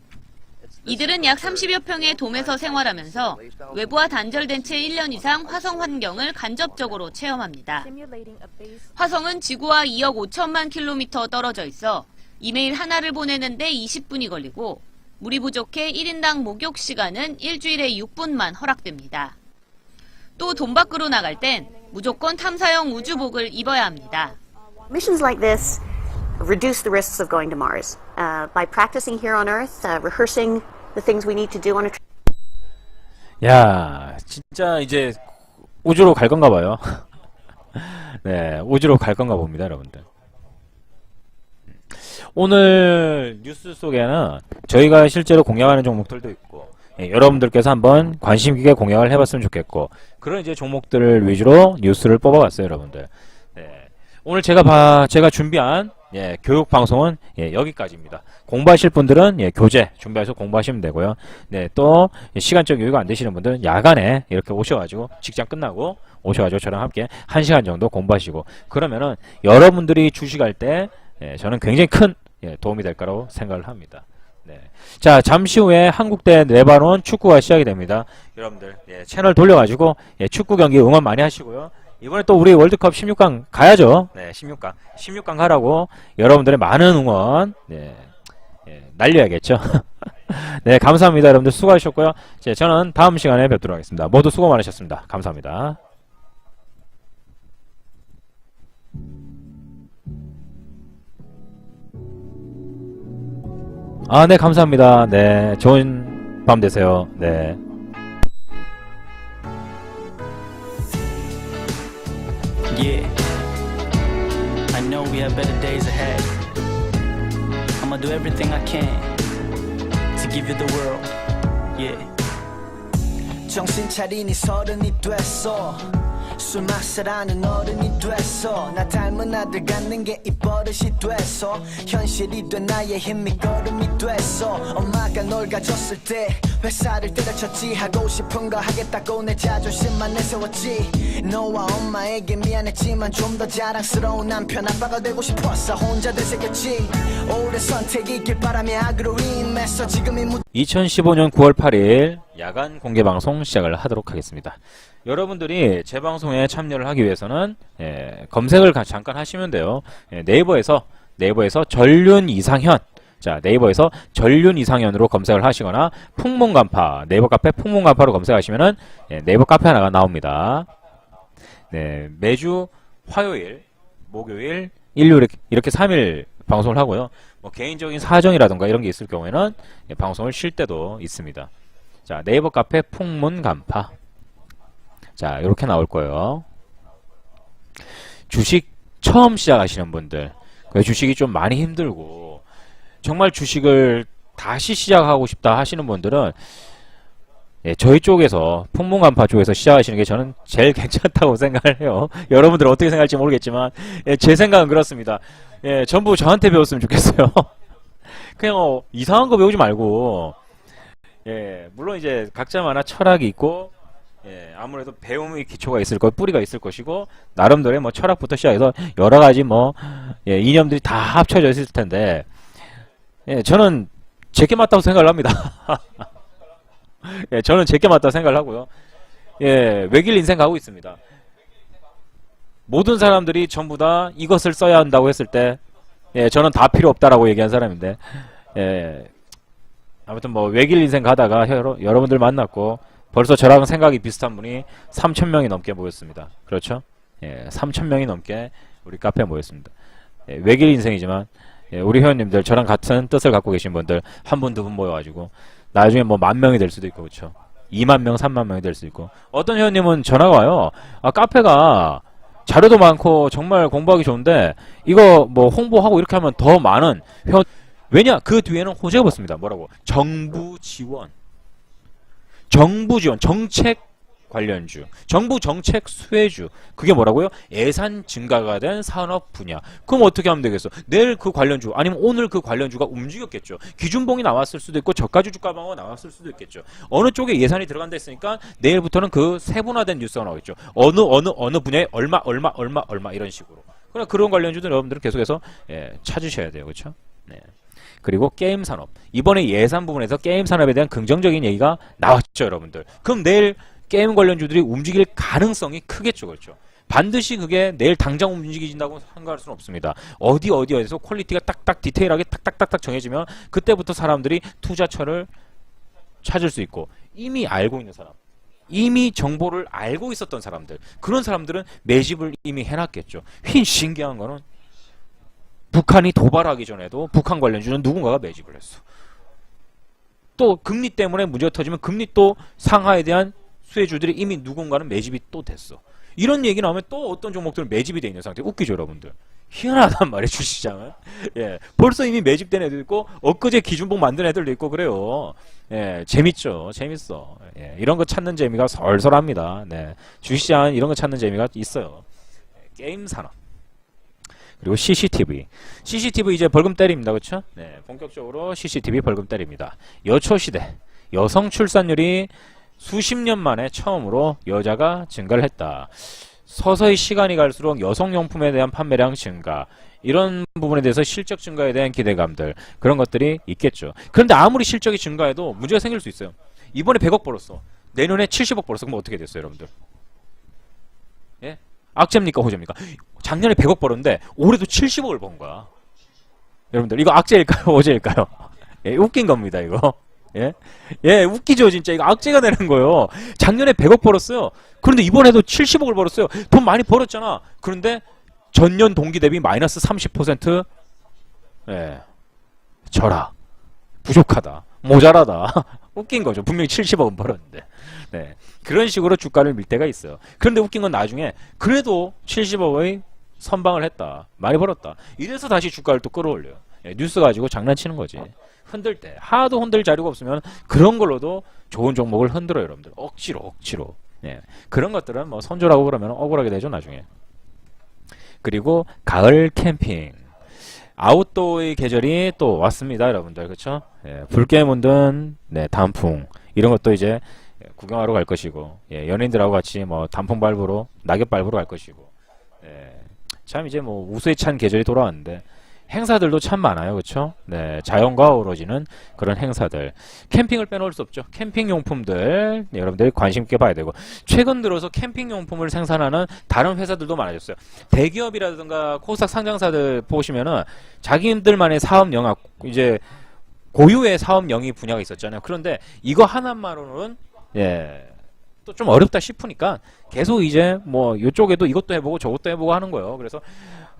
S5: 이들은 약 30여 평의 돔에서 생활하면서 외부와 단절된 채 1년 이상 화성 환경을 간접적으로 체험합니다. 화성은 지구와 2억 5천만 킬로미터 떨어져 있어 이메일 하나를 보내는데 20분이 걸리고 물이 부족해 1인당 목욕 시간은 일주일에 6분만 허락됩니다. 또 돔 밖으로 나갈 땐 무조건 탐사용 우주복을 입어야 합니다.
S6: Missions like this reduce the risks of going to Mars by practicing here on Earth, rehearsing the things we need to do on a trip.
S1: 야, 진짜 이제 우주로 갈 건가 봐요. 네, 우주로 갈 건가 봅니다, 여러분들. 오늘 뉴스 속에는 저희가 실제로 공략하는 종목들도 있고, 여러분들께서 한번 관심 있게 공략을 해봤으면 좋겠고, 그런 이제 종목들을 위주로 뉴스를 뽑아봤어요, 여러분들. 네. 오늘 제가 준비한 교육 방송은 여기까지입니다. 공부하실 분들은 교재 준비해서 공부하시면 되고요. 네, 또 시간적 여유가 안 되시는 분들은 야간에 이렇게 오셔가지고 직장 끝나고 오셔가지고 저랑 함께 1시간 정도 공부하시고, 그러면은 여러분들이 주식할 때 저는 굉장히 큰 도움이 될 거라고 생각을 합니다. 네. 자, 잠시 후에 한국 대 레바논 축구가 시작이 됩니다. 여러분들 채널 돌려가지고 축구 경기 응원 많이 하시고요. 이번에 또 우리 월드컵 16강 가야죠. 네, 16강 가라고 여러분들의 많은 응원 날려야겠죠. 네, 감사합니다. 여러분들 수고하셨고요. 저는 다음 시간에 뵙도록 하겠습니다. 모두 수고 많으셨습니다. 감사합니다. 네, 감사합니다. 네, 좋은 밤 되세요. 네.
S7: Yeah, I know we have better days ahead. I'ma do everything I can to give you the world. Yeah. 정신 차리니 서른이 됐어. 술 마시라는 어른이 됐어. 나 닮은 아들 갖는 게 이 버릇이 됐어. 현실이 된 나의 힘이 걸음이 됐어. 엄마가 널 가졌을 때 회사를 때려쳤지. 하고 싶은 거 하겠다고 내 자존심만 내세웠지. 너와 엄마에게 미안했지만 좀 더 자랑스러운 남편 아빠가 되고 싶었어. 혼자 되새겼지. 올해 선택이 있길 바라며 악으로 임했어. 지금이
S1: 2015년 9월 8일 야간 공개방송 시작을 하도록 하겠습니다. 여러분들이 제 방송에 참여를 하기 위해서는 검색을 잠깐 하시면 돼요. 네이버에서 전륜 이상현, 자, 네이버에서 전륜 이상현으로 검색을 하시거나 풍문간파, 네이버 카페 풍문간파로 검색하시면은 네이버 카페 하나가 나옵니다. 네, 매주 화요일, 목요일, 일요일 이렇게 3일 방송을 하고요. 뭐 개인적인 사정이라든가 이런 게 있을 경우에는 방송을 쉴 때도 있습니다. 자, 네이버 카페 풍문 간파. 자, 이렇게 나올 거예요. 주식 처음 시작하시는 분들, 그 주식이 좀 많이 힘들고 정말 주식을 다시 시작하고 싶다 하시는 분들은 저희 쪽에서 풍문간파 쪽에서 시작하시는 게 저는 제일 괜찮다고 생각을 해요. 여러분들 어떻게 생각할지 모르겠지만 제 생각은 그렇습니다. 전부 저한테 배웠으면 좋겠어요. 그냥 이상한 거 배우지 말고 물론 이제 각자마다 철학이 있고 아무래도 배움의 기초가 있을 것, 뿌리가 있을 것이고 나름대로의 뭐 철학부터 시작해서 여러 가지 뭐 이념들이 다 합쳐져 있을 텐데 저는 제게 맞다고 생각을 합니다. 저는 제게 맞다고 생각을 하고요. 외길 인생 가고 있습니다. 모든 사람들이 전부 다 이것을 써야 한다고 했을 때 저는 다 필요 없다라고 얘기한 사람인데 아무튼 뭐 외길 인생 가다가 여러분들 만났고 벌써 저랑 생각이 비슷한 분이 3,000명이 넘게 모였습니다. 그렇죠? 3,000명이 넘게 우리 카페에 모였습니다. 외길 인생이지만 우리 회원님들 저랑 같은 뜻을 갖고 계신 분들 한 분, 두 분 모여가지고 나중에 뭐 10,000명이 될 수도 있고 그렇죠? 20,000명, 30,000명이 될 수 있고 어떤 회원님은 전화가 와요. 카페가 자료도 많고 정말 공부하기 좋은데 이거 뭐 홍보하고 이렇게 하면 더 많은 회원 왜냐? 그 뒤에는 호재가 붙습니다. 뭐라고? 정부 지원, 정책 관련주, 정부 정책 수혜주. 그게 뭐라고요? 예산 증가가 된 산업 분야. 그럼 어떻게 하면 되겠어? 내일 그 관련주 아니면 오늘 그 관련주가 움직였겠죠. 기준봉이 나왔을 수도 있고 저가주 주가 방어가 나왔을 수도 있겠죠. 어느 쪽에 예산이 들어간다 했으니까 내일부터는 그 세분화된 뉴스가 나오겠죠. 어느 분야에 얼마 이런 식으로. 그러나 그런 관련주들 여러분들은 계속해서 찾으셔야 돼요. 그렇죠? 네. 그리고 게임 산업. 이번에 예산 부분에서 게임 산업에 대한 긍정적인 얘기가 나왔죠, 여러분들. 그럼 내일 게임 관련주들이 움직일 가능성이 크겠죠, 그렇죠? 반드시 그게 내일 당장 움직이진다고 생각할 수는 없습니다. 어디에서 퀄리티가 딱딱 디테일하게 딱딱딱딱 정해지면 그때부터 사람들이 투자처를 찾을 수 있고 이미 알고 있는 사람, 이미 정보를 알고 있었던 사람들, 그런 사람들은 매집을 이미 해놨겠죠. 신기한 거는 북한이 도발하기 전에도 북한 관련주는 누군가가 매집을 했어. 또 금리 때문에 문제가 터지면 금리 또 상하에 대한 수혜주들이 이미 누군가는 매집이 또 됐어. 이런 얘기 나오면 또 어떤 종목들은 매집이 돼 있는 상태. 웃기죠, 여러분들? 희한하단 말이에요, 주식시장은. 벌써 이미 매집된 애도 있고 엊그제 기준봉 만든 애들도 있고 그래요. 재밌죠, 재밌어. 이런 거 찾는 재미가 설설합니다. 주식시장은 이런 거 찾는 재미가 있어요. 게임 산업. 그리고 CCTV 이제 벌금 때립니다. 그렇죠? 본격적으로 CCTV 벌금 때립니다. 여초시대 여성 출산율이 수십 년 만에 처음으로 여자가 증가를 했다. 서서히 시간이 갈수록 여성용품에 대한 판매량 증가, 이런 부분에 대해서 실적 증가에 대한 기대감들, 그런 것들이 있겠죠. 그런데 아무리 실적이 증가해도 문제가 생길 수 있어요. 이번에 100억 벌었어. 내년에 70억 벌었어. 그럼 어떻게 됐어요, 여러분들? 악재입니까, 호재입니까? 작년에 100억 벌었는데 올해도 70억을 번 거야. 여러분들 이거 악재일까요, 호재일까요? 웃긴 겁니다, 이거. 웃기죠, 진짜. 이거 악재가 되는 거예요. 작년에 100억 벌었어요. 그런데 이번에도 70억을 벌었어요. 돈 많이 벌었잖아. 그런데 전년 동기 대비 마이너스 30%, 절하, 부족하다, 모자라다. 웃긴 거죠. 분명히 70억은 벌었는데. 그런 식으로 주가를 밀 때가 있어요. 그런데 웃긴 건 나중에 그래도 70억의 선방을 했다, 많이 벌었다, 이래서 다시 주가를 또 끌어올려요. 뉴스 가지고 장난치는 거지. 흔들 때 하도 흔들 자료가 없으면 그런 걸로도 좋은 종목을 흔들어요, 여러분들. 억지로. 그런 것들은 뭐 선조라고 그러면 억울하게 되죠, 나중에. 그리고 가을 캠핑, 아웃도어의 계절이 또 왔습니다, 여러분들. 그렇죠? 불깨문든 단풍, 이런 것도 이제 구경하러 갈 것이고, 연인들하고 같이 뭐 단풍 밟으러, 낙엽 밟으러 갈 것이고, 참 이제 뭐 우수에 찬 계절이 돌아왔는데 행사들도 참 많아요, 그렇죠? 자연과 어우러지는 그런 행사들. 캠핑을 빼놓을 수 없죠. 캠핑 용품들, 여러분들이 관심 있게 봐야 되고, 최근 들어서 캠핑 용품을 생산하는 다른 회사들도 많아졌어요. 대기업이라든가 코스닥 상장사들 보시면은 자기들만의 사업 영역, 이제 고유의 사업 영위 분야가 있었잖아요. 그런데 이거 하나만으로는 또 좀 어렵다 싶으니까 계속 이제 뭐 이쪽에도 이것도 해보고 저것도 해보고 하는 거예요. 그래서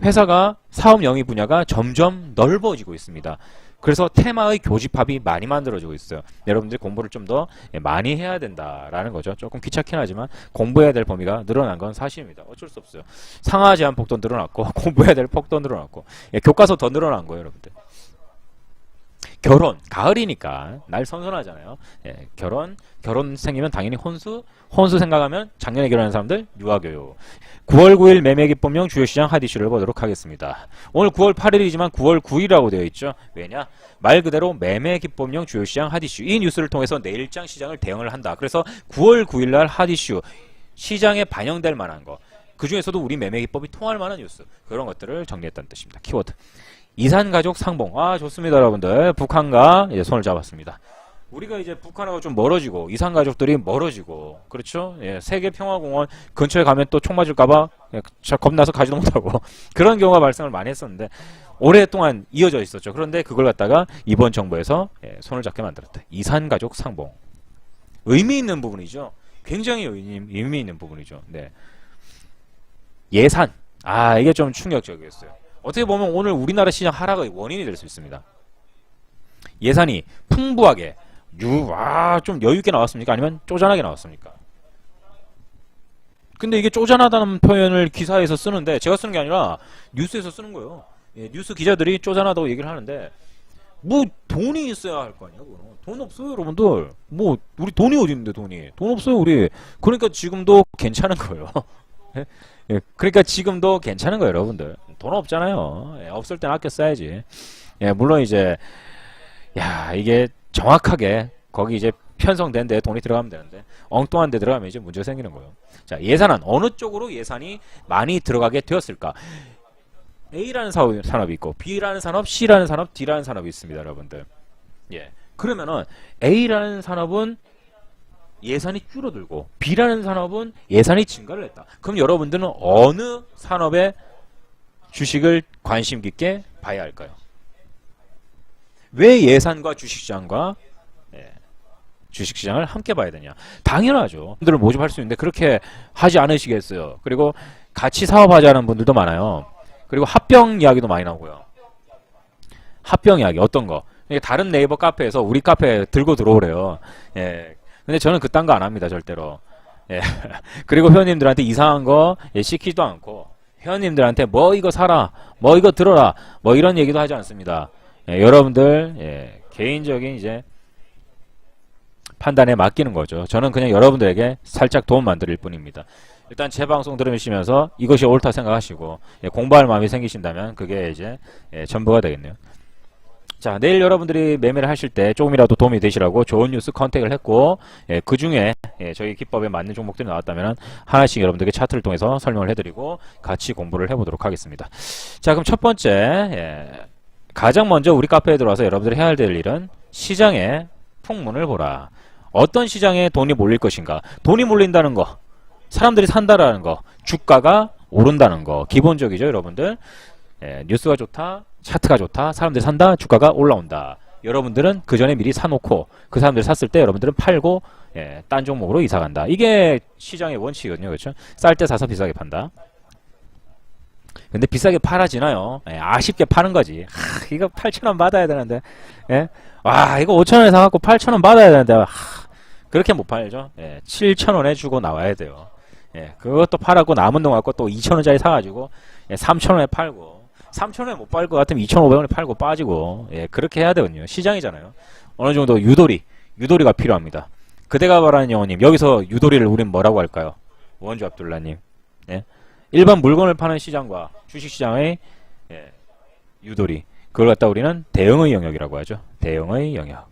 S1: 회사가 사업 영위 분야가 점점 넓어지고 있습니다. 그래서 테마의 교집합이 많이 만들어지고 있어요. 여러분들이 공부를 좀 더 많이 해야 된다라는 거죠. 조금 귀찮긴 하지만 공부해야 될 범위가 늘어난 건 사실입니다. 어쩔 수 없어요. 상하 제한 폭도 늘어났고 공부해야 될 폭도 늘어났고 교과서 더 늘어난 거예요, 여러분들. 결혼, 가을이니까 날 선선하잖아요. 결혼 생기면 당연히 혼수 생각하면 작년에 결혼한 사람들 유아교육. 9월 9일 매매기법령 주요시장 핫이슈를 보도록 하겠습니다. 오늘 9월 8일이지만 9월 9일이라고 되어 있죠. 왜냐? 말 그대로 매매기법령 주요시장 핫이슈. 이 뉴스를 통해서 내일장 시장을 대응을 한다. 그래서 9월 9일날 핫이슈, 시장에 반영될 만한 거, 그 중에서도 우리 매매기법이 통할 만한 뉴스, 그런 것들을 정리했다는 뜻입니다. 키워드. 이산가족 상봉. 아, 좋습니다, 여러분들. 북한과 이제 손을 잡았습니다. 우리가 이제 북한하고 좀 멀어지고 이산가족들이 멀어지고, 그렇죠? 예, 세계평화공원 근처에 가면 또 총 맞을까봐 겁나서 가지도 못하고 그런 경우가 발생을 많이 했었는데 오랫동안 이어져 있었죠. 그런데 그걸 갖다가 이번 정부에서 손을 잡게 만들었다. 이산가족 상봉. 의미 있는 부분이죠. 굉장히 의미 있는 부분이죠. 네. 예산. 아, 이게 좀 충격적이었어요. 어떻게 보면 오늘 우리나라 시장 하락의 원인이 될 수 있습니다. 예산이 풍부하게 좀 여유있게 나왔습니까? 아니면 쪼잔하게 나왔습니까? 근데 이게 쪼잔하다는 표현을 기사에서 쓰는데 제가 쓰는 게 아니라 뉴스에서 쓰는 거예요. 예, 뉴스 기자들이 쪼잔하다고 얘기를 하는데 뭐 돈이 있어야 할 거 아니야. 돈 없어요, 여러분들. 뭐 우리 돈이 어디 있는데 돈 없어요, 우리. 그러니까 지금도 괜찮은 거예요. 예, 그러니까 지금도 괜찮은 거예요, 여러분들. 돈 없잖아요. 예, 없을 땐 아껴 써야지. 예, 물론 이제 이게 정확하게 거기 이제 편성된 데 돈이 들어가면 되는데 엉뚱한 데 들어가면 이제 문제가 생기는 거예요. 자, 예산안 어느 쪽으로 예산이 많이 들어가게 되었을까? A라는 산업이 있고 B라는 산업, C라는 산업, D라는 산업이 있습니다, 여러분들. 예. 그러면은 A라는 산업은 예산이 줄어들고 B라는 산업은 예산이 증가를 했다. 그럼 여러분들은 어느 산업의 주식을 관심 깊게 봐야 할까요? 왜 예산과 주식시장과 주식시장을 함께 봐야 되냐? 당연하죠. 분들을 모집할 수 있는데 그렇게 하지 않으시겠어요. 그리고 같이 사업하자는 분들도 많아요. 그리고 합병 이야기도 많이 나오고요. 합병 이야기 어떤 거? 다른 네이버 카페에서 우리 카페에 들고 들어오래요. 예. 근데 저는 그딴 거 안 합니다, 절대로. 예. 그리고 회원님들한테 이상한 거 시키지도 않고 회원님들한테 뭐 이거 사라, 뭐 이거 들어라, 뭐 이런 얘기도 하지 않습니다. 예, 여러분들 개인적인 이제 판단에 맡기는 거죠. 저는 그냥 여러분들에게 살짝 도움만 드릴 뿐입니다. 일단 제 방송 들으시면서 이것이 옳다 생각하시고 공부할 마음이 생기신다면 그게 이제 전부가 되겠네요. 자, 내일 여러분들이 매매를 하실 때 조금이라도 도움이 되시라고 좋은 뉴스 컨택을 했고 그 중에 저희 기법에 맞는 종목들이 나왔다면 하나씩 여러분들에게 차트를 통해서 설명을 해드리고 같이 공부를 해보도록 하겠습니다. 자, 그럼 첫 번째 가장 먼저 우리 카페에 들어와서 여러분들이 해야 될 일은 시장의 풍문을 보라. 어떤 시장에 돈이 몰릴 것인가. 돈이 몰린다는 거, 사람들이 산다라는 거, 주가가 오른다는 거 기본적이죠, 여러분들. 뉴스가 좋다, 차트가 좋다, 사람들이 산다, 주가가 올라온다. 여러분들은 그 전에 미리 사놓고 그 사람들이 샀을 때 여러분들은 팔고 딴 종목으로 이사간다. 이게 시장의 원칙이거든요, 그렇죠? 쌀 때 사서 비싸게 판다. 근데 비싸게 팔아지나요? 아쉽게 파는 거지. 이거 8,000원 받아야 되는데, 와, 이거 5,000원에 사갖고 8,000원 받아야 되는데, 그렇게 못 팔죠. 7,000원에 주고 나와야 돼요. 그것도 팔았고 남은 돈 갖고 또 2,000원짜리 사가지고 3,000원에 팔고, 3,000원에 못 팔 것 같으면 2,500원에 팔고 빠지고, 그렇게 해야 되거든요. 시장이잖아요. 어느 정도 유도리가 필요합니다. 그대가 말하는 영호님, 여기서 유도리를 우린 뭐라고 할까요? 원주 압둘라님. 일반 물건을 파는 시장과 주식시장의 유도리, 그걸 갖다 우리는 대응의 영역이라고 하죠. 대응의 영역.